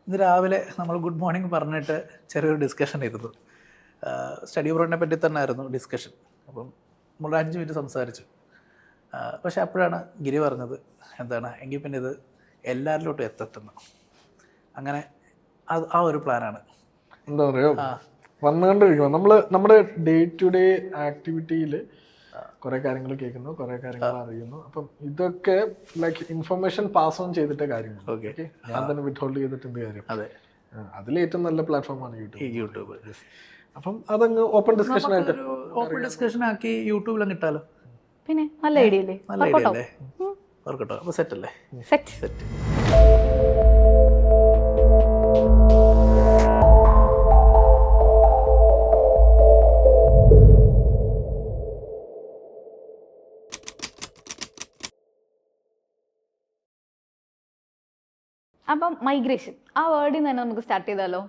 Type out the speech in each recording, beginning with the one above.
ഇന്ന് രാവിലെ നമ്മൾ ഗുഡ് മോർണിംഗ് പറഞ്ഞിട്ട് ചെറിയൊരു ഡിസ്കഷൻ ഇരുന്നു. സ്റ്റഡി അബ്രോഡിനെ പറ്റി തന്നെ ആയിരുന്നു ഡിസ്കഷൻ. അപ്പം നമ്മൾ 5 മിനിറ്റ് സംസാരിച്ചു. പക്ഷെ അപ്പോഴാണ് ഗിരി പറഞ്ഞത് എന്താണ് എങ്കിൽ പിന്നെ ഇത് എല്ലാവരിലോട്ടും എത്തട്ടെന്ന്. അങ്ങനെ ആ ഒരു പ്ലാനാണ്. എന്താ പറയുക, വന്നുകൊണ്ടിരിക്കുന്നത് നമ്മൾ നമ്മുടെ ഡേ ടു ഡേ ആക്ടിവിറ്റിയിൽ കുറേ കാര്യങ്ങൾ കേൾക്കുന്നു, കുറേ കാര്യങ്ങൾ അറിയുന്നു. അപ്പം ഇതൊക്കെ ലൈക്ക് ഇൻഫർമേഷൻ പാസ് ഓൺ ചെയ്തിട്ടേ കാര്യങ്ങൾ. ഓക്കെ, ഞാൻ തന്നെ വിത്ത് ചെയ്തിട്ടുണ്ട് കാര്യം. അതെ, അതിലേറ്റവും നല്ല പ്ലാറ്റ്ഫോമാണ് യൂട്യൂബ്. അപ്പം അതങ്ങ് ഓപ്പൺ ഡിസ്കഷൻ ആയിട്ട് ഓപ്പൺ ഡിസ്കഷൻ ആക്കി യൂട്യൂബിലും കിട്ടാലോ. പിന്നെ നല്ല ഐഡിയ അല്ലേ? നല്ല ഐഡിയ അല്ലേ? വർക്കട്ടോ. അപ്പോൾ സെറ്റ് അല്ലേ? സെറ്റ്. അപ്പം മൈഗ്രേഷൻ ആ വേർഡിൽ നിന്ന് തന്നെ നമുക്ക് സ്റ്റാർട്ട് ചെയ്താലോ.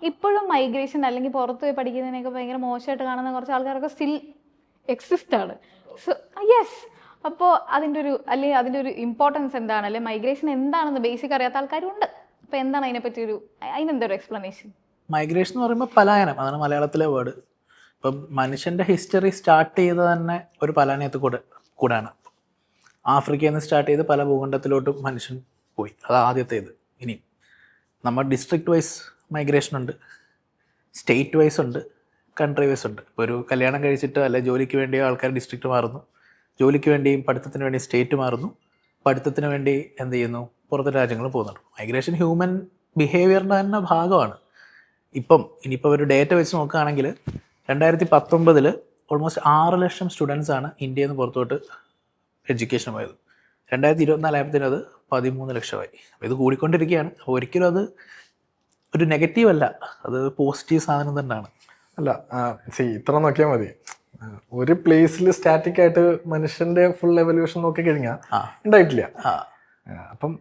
ഇപ്പോഴും മൈഗ്രേഷൻ അല്ലെങ്കിൽ പുറത്ത് പോയി പഠിക്കുന്നതിനൊക്കെ ഭയങ്കര മോശമായിട്ട് കാണുന്ന കുറച്ച് ആൾക്കാരൊക്കെ സ്റ്റിൽ എക്സിസ്റ്റ് ആണ്. സോ യെസ്, അപ്പോൾ അതിൻ്റെ ഒരു ഇമ്പോർട്ടൻസ് എന്താണ്, അല്ലെങ്കിൽ മൈഗ്രേഷൻ എന്താണെന്ന് ബേസിക് അറിയാത്ത ആൾക്കാരും ഉണ്ട്. അപ്പോൾ എന്താണ് അതിനെന്താ ഒരു എക്സ്പ്ലനേഷൻ? മൈഗ്രേഷൻ എന്ന് പറയുമ്പോൾ പലായനം, അതാണ് മലയാളത്തിലെ വേർഡ്. ഇപ്പം മനുഷ്യൻ്റെ ഹിസ്റ്ററി സ്റ്റാർട്ട് ചെയ്ത് തന്നെ ഒരു പലായനത്തിൽ കൂടാണ്. ആഫ്രിക്കയിൽ നിന്ന് സ്റ്റാർട്ട് ചെയ്ത് പല ഭൂഖണ്ഡത്തിലോട്ടും മനുഷ്യൻ പോയി. അത് ആദ്യത്തേത്. ഇനി നമ്മൾ ഡിസ്ട്രിക്ട് വൈസ് മൈഗ്രേഷൻ ഉണ്ട്, സ്റ്റേറ്റ് വൈസ് ഉണ്ട്, കൺട്രി വൈസ് ഉണ്ട്. ഇപ്പോൾ ഒരു കല്യാണം കഴിച്ചിട്ട് അല്ലെ ജോലിക്ക് വേണ്ടി ആൾക്കാർ ഡിസ്ട്രിക്റ്റ് മാറുന്നു, ജോലിക്ക് വേണ്ടിയും പഠിത്തത്തിന് വേണ്ടി സ്റ്റേറ്റ് മാറുന്നു, പഠിത്തത്തിന് വേണ്ടി എന്ത് ചെയ്യുന്നു, പുറത്തെ രാജ്യങ്ങൾ പോകുന്നുണ്ട്. മൈഗ്രേഷൻ ഹ്യൂമൻ ബിഹേവിയറിൻ്റെ തന്നെ ഭാഗമാണ്. ഇനിയിപ്പോൾ ഒരു ഡേറ്റ വെച്ച് നോക്കുകയാണെങ്കിൽ 2019 ഓൾമോസ്റ്റ് 6 ലക്ഷം സ്റ്റുഡൻസാണ് ഇന്ത്യയിൽ നിന്ന് പുറത്തോട്ട് എഡ്യൂക്കേഷൻ പോയത്. 2024 ആയപ്പോഴത്തേനും അത് 13 ലക്ഷമായി. അപ്പോൾ ഇത് കൂടിക്കൊണ്ടിരിക്കുകയാണ്. അപ്പോൾ ഒരിക്കലും അത് ഒരു നെഗറ്റീവ് അല്ല, അത് പോസിറ്റീവ് സാധനം തന്നെയാണ്. അല്ല, ഇത്ര നോക്കിയാൽ മതി. ഒരു പ്ലേസിൽ സ്റ്റാറ്റിക് ആയിട്ട് മനുഷ്യന്റെ ഫുൾ എവല്യൂഷൻ നോക്കി കഴിഞ്ഞാൽ ഉണ്ടായിട്ടില്ല. അപ്പം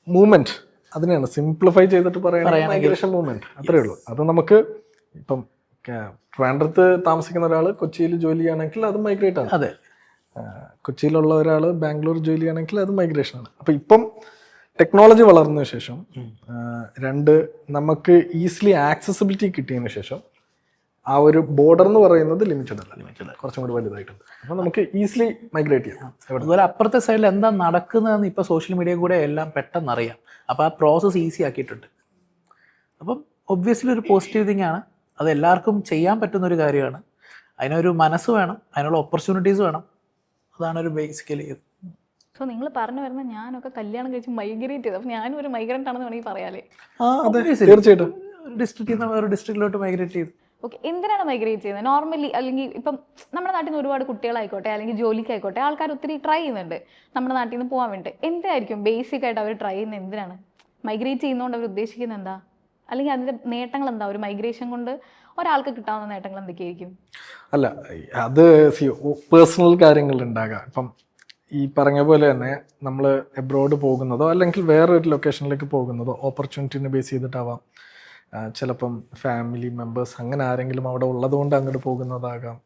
മൂവ്മെന്റ് അതിനെയാണ് സിംപ്ലിഫൈ ചെയ്തിട്ട് പറയുന്നത് മൈഗ്രേഷൻ മൂവ്മെന്റ്, അത്രേ ഉള്ളൂ. അത് നമുക്ക് ഇപ്പം ട്രിവാൻഡ്രത്ത് താമസിക്കുന്ന ഒരാൾ കൊച്ചിയിൽ ജോലി ചെയ്യുകയാണെങ്കിൽ അത് മൈഗ്രേറ്റ് ആണ്. അതെ, കൊച്ചിയിലുള്ള ഒരാൾ ബാംഗ്ലൂർ ജോലി ചെയ്യുകയാണെങ്കിൽ അത് മൈഗ്രേഷൻ ആണ്. അപ്പം ഇപ്പം ടെക്നോളജി വളർന്ന ശേഷം, നമുക്ക് ഈസിലി ആക്സസിബിലിറ്റി കിട്ടിയതിന് ശേഷം ആ ഒരു ബോർഡർ എന്ന് പറയുന്നത് ലിമിറ്റഡ് അല്ല, കുറച്ചും കൂടി വലുതായിട്ടുണ്ട്. അപ്പം നമുക്ക് ഈസിലി മൈഗ്രേറ്റ് ചെയ്യാം. അതുപോലെ അപ്പുറത്തെ സൈഡിൽ എന്താ നടക്കുന്നതെന്ന് ഇപ്പോൾ സോഷ്യൽ മീഡിയ കൂടെ എല്ലാം പെട്ടെന്ന് അറിയാം. അപ്പോൾ ആ പ്രോസസ്സ് ഈസി ആക്കിയിട്ടുണ്ട്. അപ്പം ഒബ്വിയസ്ലി ഒരു പോസിറ്റീവ് തിങ് ആണ്. അത് എല്ലാവർക്കും ചെയ്യാൻ പറ്റുന്നൊരു കാര്യമാണ്. അതിനൊരു മനസ്സ് വേണം, അതിനുള്ള ഓപ്പർച്യൂണിറ്റീസ് വേണം. അതാണ് ഒരു ബേസിക്കലി. സോ നിങ്ങൾ പറഞ്ഞു വരുന്ന ഞാനൊക്കെ കല്യാണം കഴിച്ച് മൈഗ്രേറ്റ് ചെയ്തു. അപ്പം ഞാനും ഒരു മൈഗ്രൻ്റ് ആണെന്ന് വേണമെങ്കിൽ പറയാല്ലേ? തീർച്ചയായിട്ടും. ഒരു ഡിസ്ട്രിക്റ്റിൽ നിന്ന് വേറെ ഡിസ്ട്രിക്റ്റിലോട്ട് മൈഗ്രേറ്റ് ചെയ്തു. ഓക്കെ, എന്തിനാണ് മൈഗ്രേറ്റ് ചെയ്യുന്നത്? നോർമലി അല്ലെങ്കിൽ ഇപ്പം നമ്മുടെ നാട്ടിൽ നിന്ന് ഒരുപാട് കുട്ടികളായിക്കോട്ടെ അല്ലെങ്കിൽ ജോലിക്കായിക്കോട്ടെ ആൾക്കാർ ഒത്തിരി ട്രൈ ചെയ്യുന്നുണ്ട് നമ്മുടെ നാട്ടിൽ നിന്ന് പോകാൻ വേണ്ടി. എന്തായിരിക്കും ബേസിക് ആയിട്ട് അവർ ട്രൈ ചെയ്യുന്നത്? എന്തിനാണ് മൈഗ്രേറ്റ് ചെയ്യുന്നതുകൊണ്ട് അവർ ഉദ്ദേശിക്കുന്നത്? എന്താ, അല്ലെങ്കിൽ അതിൻ്റെ നേട്ടങ്ങൾ എന്താ? ഒരു മൈഗ്രേഷൻ കൊണ്ട് ഒരാൾക്ക് കിട്ടാവുന്ന നേട്ടങ്ങൾ എന്തൊക്കെയായിരിക്കും? അല്ല, അത് പേഴ്സണൽ കാര്യങ്ങൾ ഉണ്ടാകാം. ഇപ്പം ഈ പറഞ്ഞ പോലെ തന്നെ നമ്മൾ എബ്രോഡ് പോകുന്നതോ അല്ലെങ്കിൽ വേറൊരു ലൊക്കേഷനിലേക്ക് പോകുന്നതോ ഓപ്പർച്യൂണിറ്റിനെ ബേസ് ചെയ്തിട്ടാവാം. ചിലപ്പം ഫാമിലി മെമ്പേഴ്സ് അങ്ങനെ ആരെങ്കിലും അവിടെ ഉള്ളതുകൊണ്ട് അങ്ങോട്ട് പോകുന്നതാകാം.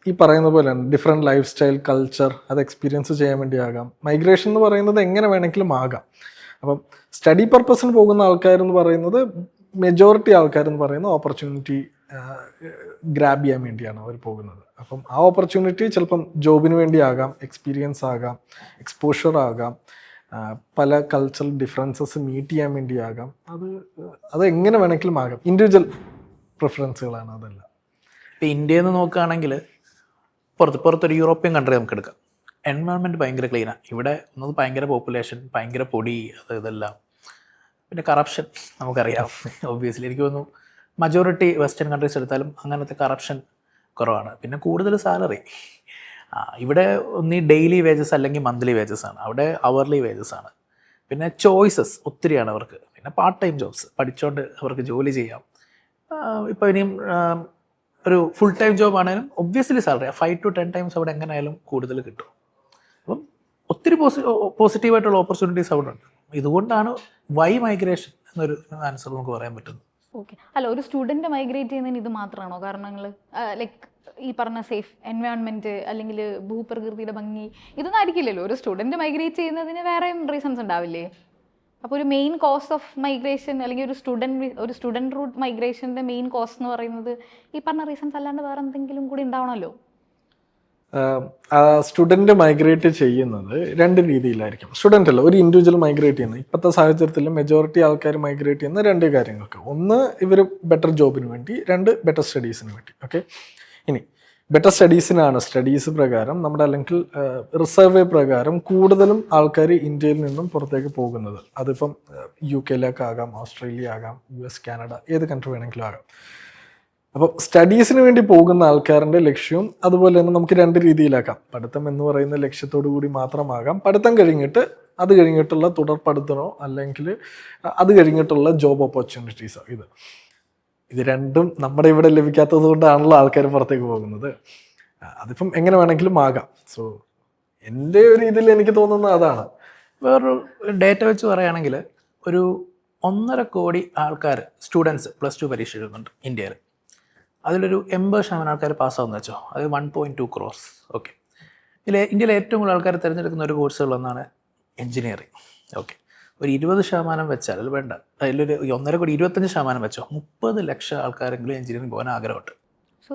ഈ പറയുന്ന പോലെ ഡിഫറെൻറ്റ് ലൈഫ് സ്റ്റൈൽ, കൾച്ചർ അത് എക്സ്പീരിയൻസ് ചെയ്യാൻ വേണ്ടിയാകാം. മൈഗ്രേഷൻ എന്ന് പറയുന്നത് എങ്ങനെ വേണമെങ്കിലും ആകാം. അപ്പം സ്റ്റഡി പർപ്പസിന് പോകുന്ന ആൾക്കാരെന്ന് പറയുന്നത്, മെജോറിറ്റി ആൾക്കാരെന്ന് പറയുന്നത് ഓപ്പർച്യൂണിറ്റി ഗ്രാബ് ചെയ്യാൻ വേണ്ടിയാണ് അവർ പോകുന്നത്. അപ്പം ആ ഓപ്പർച്യൂണിറ്റി ചിലപ്പം ജോബിന് വേണ്ടിയാകാം, എക്സ്പീരിയൻസ് ആകാം, എക്സ്പോഷർ ആകാം, പല കൾച്ചറൽ ഡിഫറൻസസ് മീറ്റ് ചെയ്യാൻ വേണ്ടിയാകാം. അത് എങ്ങനെ വേണമെങ്കിലും ആകാം. ഇൻഡിവിജ്വൽ പ്രിഫറൻസുകളാണ് അതെല്ലാം. ഇപ്പോൾ ഇന്ത്യയിൽ നിന്ന് നോക്കുകയാണെങ്കിൽ പുറത്തൊരു യൂറോപ്യൻ കൺട്രി നമുക്ക് എടുക്കാം. എൻവയോൺമെൻറ്റ് ഭയങ്കര ക്ലീനാണ്. ഇവിടെ ഒന്നത് ഭയങ്കര പോപ്പുലേഷൻ, ഭയങ്കര പൊടി, ഇതെല്ലാം. പിന്നെ കറപ്ഷൻ നമുക്കറിയാം. ഒബ്വിയസ്ലി എനിക്ക് തോന്നുന്നു മജോറിറ്റി വെസ്റ്റേൺ കൺട്രീസ് എടുത്താലും അങ്ങനത്തെ കറപ്ഷൻ കുറവാണ്. പിന്നെ കൂടുതൽ സാലറി. ഇവിടെ ഒന്നീ ഡെയിലി വേജസ് അല്ലെങ്കിൽ മന്ത്ലി വേജസ് ആണ്. അവിടെ അവർലി വേജസ് ആണ്. പിന്നെ ചോയ്സസ് ഒത്തിരിയാണ് അവർക്ക്. പിന്നെ പാർട്ട് ടൈം ജോബ്സ്, പഠിച്ചുകൊണ്ട് അവർക്ക് ജോലി ചെയ്യാം. ഇപ്പോൾ ഇനിയും ഒരു ഫുൾ ടൈം ജോബ് ആണെങ്കിലും ഒബ്വിയസ്ലി സാലറി 5 to 10 ടൈംസ് അവിടെ എങ്ങനെയായാലും കൂടുതൽ കിട്ടും. അപ്പം ഒത്തിരി പോസിറ്റീവായിട്ടുള്ള ഓപ്പർച്യൂണിറ്റീസ് അവിടെ ഉണ്ട്. ഇതുകൊണ്ടാണ് വൈ മൈഗ്രേഷൻ എന്നൊരു ആൻസർ നമുക്ക് പറയാൻ പറ്റുന്നത്. ഓക്കെ, അല്ല, ഒരു സ്റ്റുഡൻറ്റ് മൈഗ്രേറ്റ് ചെയ്യുന്നതിന് ഇത് മാത്രമാണോ കാരണങ്ങൾ? ലൈക്ക് ഈ പറഞ്ഞ സേഫ് എൻവയോൺമെൻറ്റ് അല്ലെങ്കിൽ ഭൂപ്രകൃതിയുടെ ഭംഗി ഇതൊന്നും ആയിരിക്കില്ലല്ലോ. ഒരു സ്റ്റുഡൻറ്റ് മൈഗ്രേറ്റ് ചെയ്യുന്നതിന് വേറെയും റീസൺസ് ഉണ്ടാവില്ലേ? അപ്പോൾ ഒരു മെയിൻ കോസ് ഓഫ് മൈഗ്രേഷൻ അല്ലെങ്കിൽ ഒരു സ്റ്റുഡൻറ് റൂട്ട് മൈഗ്രേഷൻ്റെ മെയിൻ കോസ് എന്ന് പറയുന്നത് ഈ പറഞ്ഞ റീസൺസ് അല്ലാണ്ട് വേറെ എന്തെങ്കിലും കൂടി ഉണ്ടാവണമല്ലോ. സ്റ്റുഡൻറ് മൈഗ്രേറ്റ് ചെയ്യുന്നത് രണ്ട് രീതിയിലായിരിക്കും. സ്റ്റുഡൻ്റ് അല്ല, ഒരു ഇൻഡിവിജ്വൽ മൈഗ്രേറ്റ് ചെയ്യുന്നത് ഇപ്പോഴത്തെ സാഹചര്യത്തിൽ മെജോറിറ്റി ആൾക്കാർ മൈഗ്രേറ്റ് ചെയ്യുന്ന രണ്ട് കാര്യങ്ങൾക്ക്. ഒന്ന്, ഇവർ ബെറ്റർ ജോബിന് വേണ്ടി, രണ്ട്, ബെറ്റർ സ്റ്റഡീസിന് വേണ്ടി. ഓക്കെ, ഇനി ബെറ്റർ സ്റ്റഡീസ് പ്രകാരം നമ്മുടെ അല്ലെങ്കിൽ റിസർവേ പ്രകാരം കൂടുതലും ആൾക്കാർ ഇന്ത്യയിൽ നിന്നും പുറത്തേക്ക് പോകുന്നത്. അതിപ്പം UK-ലേക്കാകാം, ഓസ്ട്രേലിയ ആകാം, US, കാനഡ, ഏത് കൺട്രി വേണമെങ്കിലും ആകാം. അപ്പോൾ സ്റ്റഡീസിന് വേണ്ടി പോകുന്ന ആൾക്കാരുടെ ലക്ഷ്യവും അതുപോലെ തന്നെ നമുക്ക് രണ്ട് രീതിയിലാക്കാം. പഠിത്തം എന്ന് പറയുന്ന ലക്ഷ്യത്തോടു കൂടി മാത്രമാകാം, പഠിത്തം കഴിഞ്ഞിട്ടുള്ള തുടർ പഠിത്തമോ അല്ലെങ്കിൽ അത് കഴിഞ്ഞിട്ടുള്ള ജോബ് ഓപ്പർച്യൂണിറ്റീസോ. ഇത് രണ്ടും നമ്മുടെ ഇവിടെ ലഭിക്കാത്തത് കൊണ്ടാണല്ലോ ആൾക്കാർ പുറത്തേക്ക് പോകുന്നത്. അതിപ്പം എങ്ങനെ വേണമെങ്കിലും ആകാം. സോ എൻ്റെ ഒരു ഇതിൽ എനിക്ക് തോന്നുന്നത് അതാണ്. വേറൊരു ഡേറ്റ വെച്ച് പറയുകയാണെങ്കിൽ ഒരു 1.5 കോടി ആൾക്കാർ സ്റ്റുഡൻസ് +2 പരീക്ഷ എഴുതുന്നുണ്ട് ഇന്ത്യയിൽ. അതിലൊരു 80% ആൾക്കാർ പാസ്സാവുന്ന വെച്ചോ, അത് 1.2 crores. ഓക്കെ, ഇന്ത്യയിലെ ഏറ്റവും കൂടുതൽ ആൾക്കാർ തിരഞ്ഞെടുക്കുന്ന ഒരു കോഴ്സുകളൊന്നാണ് എൻജിനീയറിങ്. ഓക്കെ, ഒരു 20% വെച്ചാൽ അത് വേണ്ട, അതിലൊരു 1.5 കോടി 25% വെച്ചോ, 30 ലക്ഷം ആൾക്കാരെങ്കിലും എഞ്ചിനീയറിംഗ് പോകാൻ ആഗ്രഹമുണ്ട്. സോ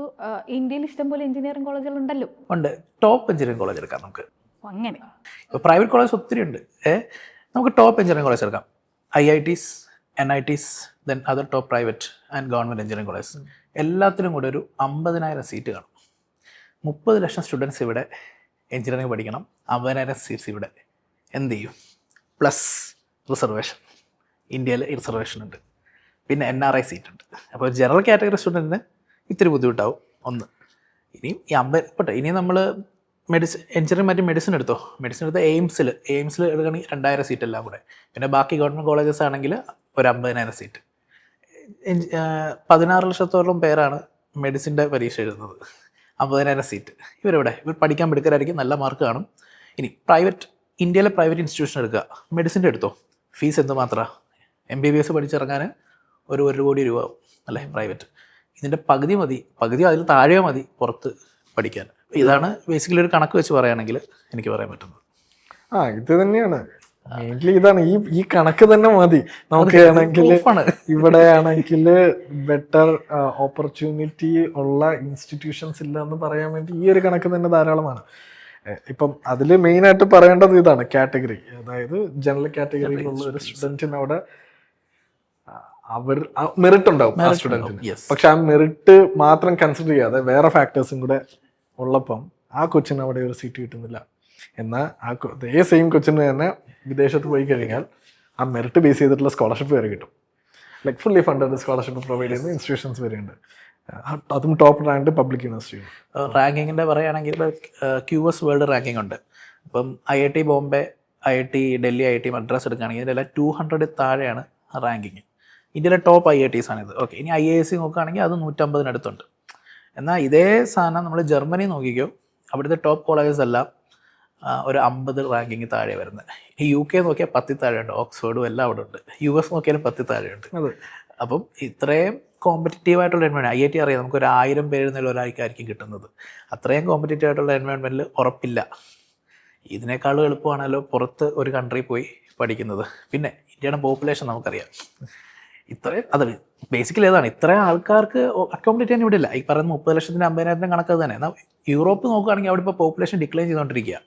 ഇന്ത്യയിൽ ഇഷ്ടംപോലെ എഞ്ചിനീയറിംഗ് കോളേജുകൾ ഉണ്ടല്ലോ. ഉണ്ട്, ടോപ്പ് എഞ്ചിനീയറിംഗ് കോളേജ് എടുക്കാം നമുക്ക്. അങ്ങനെ ഇപ്പോൾ പ്രൈവറ്റ് കോളേജ് ഒത്തിരി ഉണ്ട്. നമുക്ക് ടോപ്പ് എഞ്ചിനീയറിംഗ് കോളേജ് എടുക്കാം. IITs, NITs, then other top private and government engineering college. എല്ലാത്തിലും കൂടെ ഒരു 50,000 സീറ്റ് കാണും. 30 ലക്ഷം സ്റ്റുഡൻസ് ഇവിടെ എഞ്ചിനീയറിംഗ് പഠിക്കണം. 50,000 സീറ്റ്സ് ഇവിടെ എന്ത് ചെയ്യും? Plus reservation. ഇന്ത്യയിൽ റിസർവേഷൻ ഉണ്ട്, പിന്നെ NRI സീറ്റ് ഉണ്ട്. അപ്പോൾ ജനറൽ കാറ്റഗറി സ്റ്റുഡൻറ്റിന് ഇത്തിരി ബുദ്ധിമുട്ടാവും. ഒന്ന്, ഇനിയും ഈ 50 ഇനി നമ്മൾ എഞ്ചിനീയറിംഗ് മറ്റു മെഡിസിൻ എടുത്തോ. മെഡിസിൻ എടുത്ത് എയിംസിൽ എടുക്കുകയാണെങ്കിൽ 2,000 സീറ്റ് എല്ലാം കൂടെ. പിന്നെ ബാക്കി ഗവൺമെൻറ് കോളേജസ് ആണെങ്കിൽ ഒരു 50,000 സീറ്റ്. 16 ലക്ഷത്തോളം പേരാണ് മെഡിസിൻ്റെ പരീക്ഷ എഴുതുന്നത്. 50,000 സീറ്റ്. ഇവർ പഠിക്കാൻ മിടുക്കരായിരിക്കും, നല്ല മാർക്ക് കാണും. ഇനി ഇന്ത്യയിലെ പ്രൈവറ്റ് ഇൻസ്റ്റിറ്റ്യൂഷൻ എടുക്കുക, മെഡിസിൻ്റെ എടുത്തോ. ഫീസ് എന്തുമാത്രമാണ്? MBBS പഠിച്ചിറങ്ങാൻ ഒരു 1 കോടി രൂപ ആവും അല്ലേ പ്രൈവറ്റ്. ഇതിൻ്റെ പകുതി അതിൽ താഴെയോ മതി പുറത്ത് പഠിക്കാൻ. ഇതാണ് ബേസിക്കലി ഒരു കണക്ക് വെച്ച് പറയുകയാണെങ്കിൽ എനിക്ക് പറയാൻ പറ്റുന്നത്. ഇത് തന്നെയാണ് മെയിൻലി. ഇതാണ് ഈ കണക്ക് തന്നെ മതി നമുക്ക്. ആണെങ്കിൽ ഇവിടെ ആണെങ്കിൽ ബെറ്റർ ഓപ്പർച്യൂണിറ്റി ഉള്ള ഇൻസ്റ്റിറ്റ്യൂഷൻസ് ഇല്ല എന്ന് പറയാൻ വേണ്ടി ഈ ഒരു കണക്ക് തന്നെ ധാരാളമാണ്. ഇപ്പം അതിൽ മെയിനായിട്ട് പറയേണ്ടത് ഇതാണ്, കാറ്റഗറി. അതായത് ജനറൽ കാറ്റഗറിയിലുള്ള ഒരു സ്റ്റുഡൻറ്റിന് അവിടെ മെറിറ്റ് ഉണ്ടാവും ആ സ്റ്റുഡൻറ്റിന്. പക്ഷെ ആ മെറിറ്റ് മാത്രം കൺസിഡർ ചെയ്യാതെ വേറെ ഫാക്ടേഴ്സും കൂടെ ഉള്ളപ്പം ആ കൊച്ചിന് അവിടെ ഒരു സീറ്റ് കിട്ടുന്നില്ല. എന്നാൽ അതേ സെയിം കൊച്ചിന് തന്നെ വിദേശത്ത് പോയി കഴിഞ്ഞാൽ ആ മെറിറ്റ് ബേസ് ചെയ്തിട്ടുള്ള സ്കോളർഷിപ്പ് വരെ കിട്ടും. Like fully funded scholarship provide ചെയ്യുന്ന ഇൻസ്റ്റിറ്റ്യൂഷൻസ് വരെയുണ്ട്. അതും ടോപ്പ് റാങ്ക് പബ്ലിക് യൂണിവേഴ്സിറ്റി. റാങ്കിങ്ങിൻ്റെ പറയുകയാണെങ്കിൽ QS വേൾഡ് റാങ്കിങ് ഉണ്ട്. ഇപ്പം IIT Bombay, IIT Delhi, IIT Madras എടുക്കുകയാണെങ്കിൽ ഇതിലെല്ലാം 200 താഴെയാണ് റാങ്കിങ്. ഇന്ത്യയിലെ ടോപ്പ് IITs ആണിത്. ഓക്കെ, ഇനി IISc നോക്കുകയാണെങ്കിൽ അത് 150-അടുത്തുണ്ട്. എന്നാൽ ഇതേ സാധനം നമ്മൾ ജർമ്മനി നോക്കിക്കോ, അവിടുത്തെ ടോപ്പ് കോളേജസ് എല്ലാം ഒരു 50 റാങ്കിങ് താഴെ വരുന്നത്. ഈ UK നോക്കിയാൽ 10 താഴെയുണ്ട്, ഓക്സ്ഫോർഡും എല്ലാം അവിടെ ഉണ്ട്. US നോക്കിയാലും 10 താഴെയുണ്ട്. അപ്പം ഇത്രയും കോമ്പറ്റീറ്റീവ് ആയിട്ടുള്ള എൻവയോൺമെൻറ്റ്, IIT അറിയാം, നമുക്കൊരു 1000 പേരിൽ നിന്നുള്ള ഒരാൾക്കായിരിക്കും കിട്ടുന്നത്. അത്രയും കോമ്പറ്റീറ്റീവ് ആയിട്ടുള്ള എൻവയോൺമെൻറ്റിൽ ഉറപ്പില്ല. ഇതിനേക്കാളും എളുപ്പമാണല്ലോ പുറത്ത് ഒരു കൺട്രി പോയി പഠിക്കുന്നത്. പിന്നെ ഇന്ത്യയുടെ പോപ്പുലേഷൻ നമുക്കറിയാം ഇത്രയും. അത് ബേസിക്കലി ഏതാണ്, ഇത്രയും ആൾക്കാർക്ക് അക്കോമഡേറ്റ് ചെയ്യാൻ ഇവിടെ ഇല്ല. ഈ പറയുന്ന 30 ലക്ഷത്തിന് 50,000 കണക്ക് തന്നെ. എന്നാൽ യൂറോപ്പ് നോക്കുകയാണെങ്കിൽ അവിടെ ഇപ്പോൾ പോപ്പുലേഷൻ ഡിക്ലൈൻ ചെയ്തുകൊണ്ടിരിക്കുക.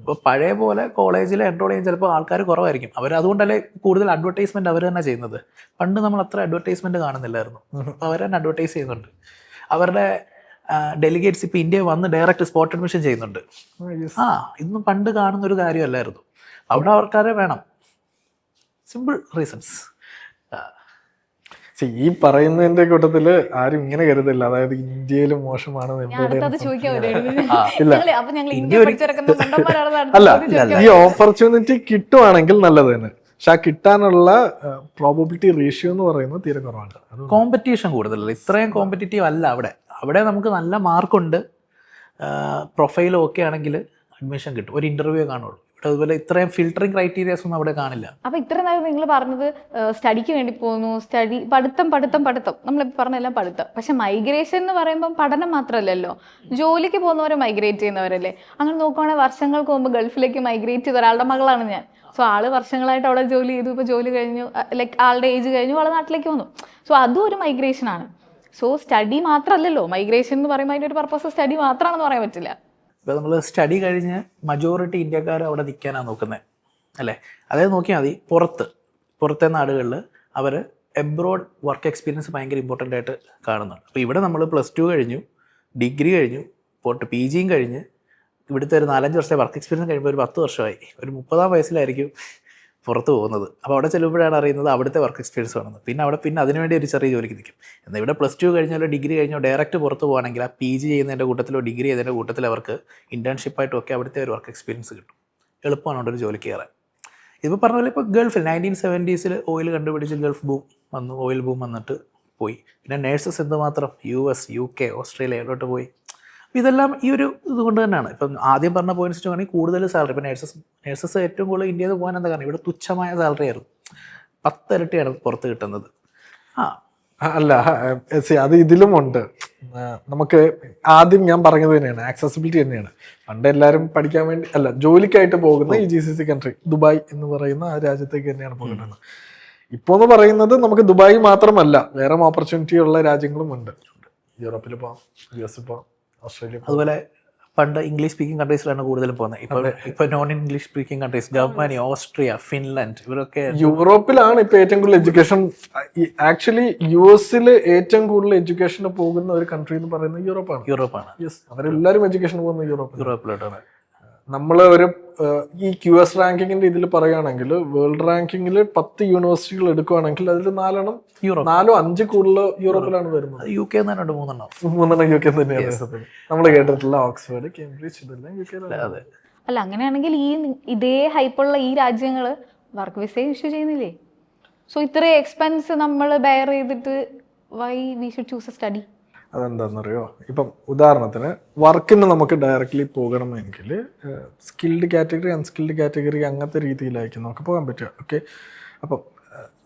അപ്പോൾ പഴയ പോലെ കോളേജിൽ എൻറോൾ ചെയ്യാൻ ചിലപ്പോൾ ആൾക്കാർ കുറവായിരിക്കും. അതുകൊണ്ടല്ലേ കൂടുതൽ അഡ്വർടൈസ്മെൻറ്റ് അവർ തന്നെ ചെയ്യുന്നത്. പണ്ട് നമ്മൾ അത്ര അഡ്വർടൈസ്മെൻറ്റ് കാണുന്നില്ലായിരുന്നു, അപ്പോൾ അവർ തന്നെ അഡ്വർടൈസ് ചെയ്യുന്നുണ്ട്. അവരുടെ ഡെലിഗേറ്റ്സ് ഇപ്പോൾ ഇന്ത്യയിൽ വന്ന് ഡയറക്റ്റ് സ്പോട്ട് അഡ്മിഷൻ ചെയ്യുന്നുണ്ട്. ഇതൊന്നും പണ്ട് കാണുന്നൊരു കാര്യമല്ലായിരുന്നു. അവിടെ ആൾക്കാരെ വേണം. Simple reasons. ഈ പറയുന്നതിന്റെ കൂട്ടത്തിൽ ആരും ഇങ്ങനെ കരുതില്ല, അതായത് ഇന്ത്യയിൽ മോശമാണെന്ന്. അല്ല, ഈ ഓപ്പർച്യൂണിറ്റി കിട്ടുവാണെങ്കിൽ നല്ലത് തന്നെ. പക്ഷെ ആ കിട്ടാനുള്ള പ്രോബബിലിറ്റി റേഷ്യോ എന്ന് പറയുന്നത് തീരെ കുറവാണ്. കോമ്പറ്റീഷൻ കൂടുതലല്ല, ഇത്രയും കോമ്പറ്റീറ്റീവ് അല്ല അവിടെ നമുക്ക് നല്ല മാർക്കുണ്ട്, പ്രൊഫൈൽ ഓക്കെ ആണെങ്കിൽ അഡ്മിഷൻ കിട്ടും. ഒരു ഇൻ്റർവ്യൂ കാണുള്ളൂ. അതുപോലെ ഇത്രയും ഫിൽറ്ററിങ് ക്രൈറ്റീരിയാസ് ഒന്നും അവിടെ കാണില്ല. അപ്പൊ ഇത്ര നേരം നിങ്ങൾ പറഞ്ഞത് സ്റ്റഡിക്ക് വേണ്ടി പോകുന്നു, പഠിത്തം നമ്മളിപ്പോൾ പറഞ്ഞെല്ലാം പഠിത്തം. പക്ഷെ മൈഗ്രേഷൻ എന്ന് പറയുമ്പോൾ പഠനം മാത്രമല്ലല്ലോ, ജോലിക്ക് പോകുന്നവരെ മൈഗ്രേറ്റ് ചെയ്യുന്നവരല്ലേ. അങ്ങനെ നോക്കുവാണെങ്കിൽ വർഷങ്ങൾക്ക് മുമ്പ് ഗൾഫിലേക്ക് മൈഗ്രേറ്റ് ചെയ്ത ഒരാളുടെ മകളാണ് ഞാൻ. സോ ആള് വർഷങ്ങളായിട്ട് അവിടെ ജോലി ചെയ്തു, ഇപ്പോൾ ജോലി കഴിഞ്ഞു, ലൈക്ക് ആളുടെ ഏജ് കഴിഞ്ഞു, ആളെ നാട്ടിലേക്ക് വന്നു. സോ അതും ഒരു മൈഗ്രേഷനാണ്. സോ സ്റ്റഡി മാത്രമല്ലല്ലോ മൈഗ്രേഷൻ എന്ന് പറയുമ്പോൾ അതിൻ്റെ ഒരു പർപ്പസ് സ്റ്റഡി മാത്രമാണെന്ന് പറയാൻ പറ്റില്ല. ഇപ്പോൾ നമ്മൾ സ്റ്റഡി കഴിഞ്ഞ് മജോറിറ്റി ഇന്ത്യക്കാർ അവിടെ നിൽക്കാനാണ് നോക്കുന്നത് അല്ലേ. അതായത് നോക്കിയാൽ മതി, പുറത്തെ നാടുകളിൽ അവർ എബ്രോഡ് വർക്ക് എക്സ്പീരിയൻസ് ഭയങ്കര ഇമ്പോർട്ടൻ്റ് ആയിട്ട് കാണുന്നുണ്ട്. അപ്പോൾ ഇവിടെ നമ്മൾ +2 കഴിഞ്ഞു, ഡിഗ്രി കഴിഞ്ഞു, PGയും കഴിഞ്ഞ് ഇവിടുത്തെ ഒരു 4-5 വർഷത്തെ വർക്ക് എക്സ്പീരിയൻസ് കഴിയുമ്പോൾ ഒരു 10 വർഷമായി, ഒരു 30-ആം വയസ്സിലായിരിക്കും പുറത്ത് പോകുന്നത്. അപ്പോൾ അവിടെ ചെല്ലുമ്പോഴാണ് അറിയുന്നത് അവിടുത്തെ വർക്ക് എക്സ്പീരിയൻസ് ആണെന്ന്. പിന്നെ അതിനുവേണ്ടി ഒരു ചെറിയ ജോലിക്ക് നിൽക്കും. എന്നാൽ ഇവിടെ +2 കഴിഞ്ഞാലോ ഡിഗ്രി കഴിഞ്ഞോ ഡയറക്റ്റ് പുറത്ത് പോകുകയാണെങ്കിൽ ആ PG ചെയ്യുന്നതിൻ്റെ കൂട്ടത്തിലോ ഡിഗ്രി ചെയ്യുന്നതിൻ്റെ കൂട്ടത്തിൽ അവർക്ക് ഇന്റേൺഷിപ്പായിട്ടും ഒക്കെ അവിടുത്തെ ഒരു വർക്ക് എക്സ്പീരിയൻസ് കിട്ടും. എളുപ്പമാണ് അവിടെ ഒരു ജോലിക്ക് കയറാൻ. ഇതിപ്പോൾ പറഞ്ഞ പോലെ ഇപ്പോൾ ഗൾഫിൽ 1970s ഓയിൽ കണ്ടുപിടിച്ച് ഗൾഫ് ബൂം വന്നു, ഓയിൽ ബൂം വന്നിട്ട് പോയി. പിന്നെ നേഴ്സസ് എന്തുമാത്രം US, UK, ഓസ്ട്രേലിയ എവിടോട്ട് പോയി. ഇതെല്ലാം ഈ ഒരു ഇതുകൊണ്ട് തന്നെയാണ്. ഇപ്പം ആദ്യം പറഞ്ഞ പോയിന്റ്സ് ആണെങ്കിൽ കൂടുതൽ സാലറി. ഇപ്പം നേഴ്സസ് ഏറ്റവും കൂടുതൽ ഇന്ത്യയിൽ പോകാൻ എന്താ കാരണം, ഇവിടെ തുച്ഛമായ സാലറി ആയിരുന്നു, 10 ഇരട്ടിയാണ് പുറത്ത് കിട്ടുന്നത്. അല്ല അത് ഇതിലും ഉണ്ട്. നമുക്ക് ആദ്യം ഞാൻ പറഞ്ഞത് തന്നെയാണ്, ആക്സസിബിലിറ്റി തന്നെയാണ്. പണ്ട് എല്ലാവരും പഠിക്കാൻ വേണ്ടി ജോലിക്കായിട്ട് പോകുന്ന ഈ GCC കൺട്രി ദുബായ് എന്ന് പറയുന്ന ആ രാജ്യത്തേക്ക് തന്നെയാണ് പോകുന്നത്. ഇപ്പോൾ എന്ന് പറയുന്നത് നമുക്ക് ദുബായ് മാത്രമല്ല, വേറെ ഓപ്പർച്യൂണിറ്റി ഉള്ള രാജ്യങ്ങളും ഉണ്ട്. യൂറോപ്പിൽ പോകാം, US പോകാം, ഓസ്ട്രേലിയ. അതുപോലെ പണ്ട് ഇംഗ്ലീഷ് സ്പീക്കിംഗ് കൺട്രീസിലാണ് കൂടുതലും പോകുന്നത്. ഇപ്പോൾ non English speaking countries, Germany, Austria, Finland, ഇവരൊക്കെ. യൂറോപ്പിലാണ് ഇപ്പൊ ഏറ്റവും കൂടുതൽ എഡ്യൂക്കേഷൻ. ആക്ച്വലി US ഏറ്റവും കൂടുതൽ എഡ്യൂക്കേഷന് പോകുന്ന ഒരു കൺട്രി എന്ന് പറയുന്നത് യൂറോപ്പാണ്. യെസ്, അവരെല്ലാവരും എഡ്യൂക്കേഷന് പോകുന്നത് യൂറോപ്പിലോട്ടാണ്. നമ്മൾ ഒരു ഈ QS റാങ്കിങ്ങിന്റെ ഇതിൽ പറയുകയാണെങ്കിൽ വേൾഡ് റാങ്കിങ്ങിൽ 10 യൂണിവേഴ്സിറ്റികൾ എടുക്കുകയാണെങ്കിൽ അതിൽ 4-5 കൂടുതൽ യൂറോപ്പിലാണ് വരുന്നത്. UK 3 UK തന്നെയാണ് നമ്മൾ കേട്ടിട്ടുള്ള. ഓക്സ്ഫോർഡ്, കേംബ്രിഡ്ജ്, ഇതെല്ലാം UK. അല്ല, അങ്ങനെയാണെങ്കിൽ ഇതേ ഹൈപ്പുള്ള ഈ രാജ്യങ്ങൾ വർക്ക് വിസ ഇഷ്യൂ ചെയ്യുന്നില്ലേ? സോ ഇത്രയും എക്സ്പെൻസ് നമ്മൾ ബെയർ ചെയ്തിട്ട് why we should choose a study? അതെന്താണെന്നറിയോ, ഇപ്പം ഉദാഹരണത്തിന് വർക്കിന് നമുക്ക് ഡയറക്റ്റ്ലി പോകണമെങ്കിൽ സ്കിൽഡ് കാറ്റഗറി, അൺസ്കിൽഡ് കാറ്റഗറി അങ്ങനത്തെ രീതിയിലായിരിക്കും നമുക്ക് പോകാൻ പറ്റുക. ഓക്കെ, അപ്പം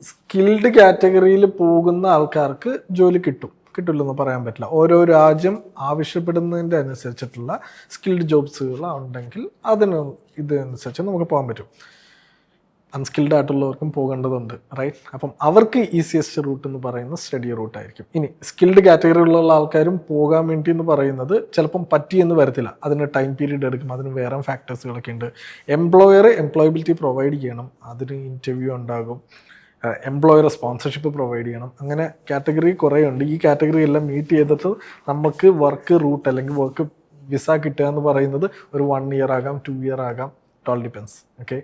സ്കിൽഡ് കാറ്റഗറിയിൽ പോകുന്ന ആൾക്കാർക്ക് ജോലി കിട്ടില്ലെന്ന് പറയാൻ പറ്റില്ല. ഓരോ രാജ്യം ആവശ്യപ്പെടുന്നതിൻ്റെ അനുസരിച്ചിട്ടുള്ള സ്കിൽഡ് ജോബ്സുകൾ ഉണ്ടെങ്കിൽ ഇതനുസരിച്ച് നമുക്ക് പോകാൻ പറ്റും. അൺസ്കിൽഡ് ആയിട്ടുള്ളവർക്കും പോകേണ്ടതുണ്ട്, റൈറ്റ്? അപ്പം അവർക്ക് ഈസിയസ്റ്റ് റൂട്ട് എന്ന് പറയുന്നത് സ്റ്റഡി റൂട്ടായിരിക്കും. ഇനി സ്കിൽഡ് കാറ്റഗറിയിലുള്ള ആൾക്കാരും പോകാൻ വേണ്ടി എന്ന് പറയുന്നത് ചിലപ്പം പറ്റിയെന്ന് വരത്തില്ല, അതിന് ടൈം പീരീഡ് എടുക്കും, അതിന് വേറെ ഫാക്ടേഴ്സുകളൊക്കെ ഉണ്ട്. എംപ്ലോയബിലിറ്റി പ്രൊവൈഡ് ചെയ്യണം, അതിന് ഇൻ്റർവ്യൂ ഉണ്ടാകും, എംപ്ലോയർ സ്പോൺസർഷിപ്പ് പ്രൊവൈഡ് ചെയ്യണം. അങ്ങനെ കാറ്റഗറി കുറേ ഉണ്ട്. ഈ കാറ്റഗറി എല്ലാം മീറ്റ് ചെയ്തിട്ട് നമുക്ക് വർക്ക് റൂട്ട് അല്ലെങ്കിൽ വർക്ക് വിസ കിട്ടുക എന്ന് പറയുന്നത് ഒരു 1 ഇയർ ആകാം, 2 ഇയർ ആകാം, ഇറ്റ് ഓൾ ഡിപ്പെൻസ്. ഓക്കെ,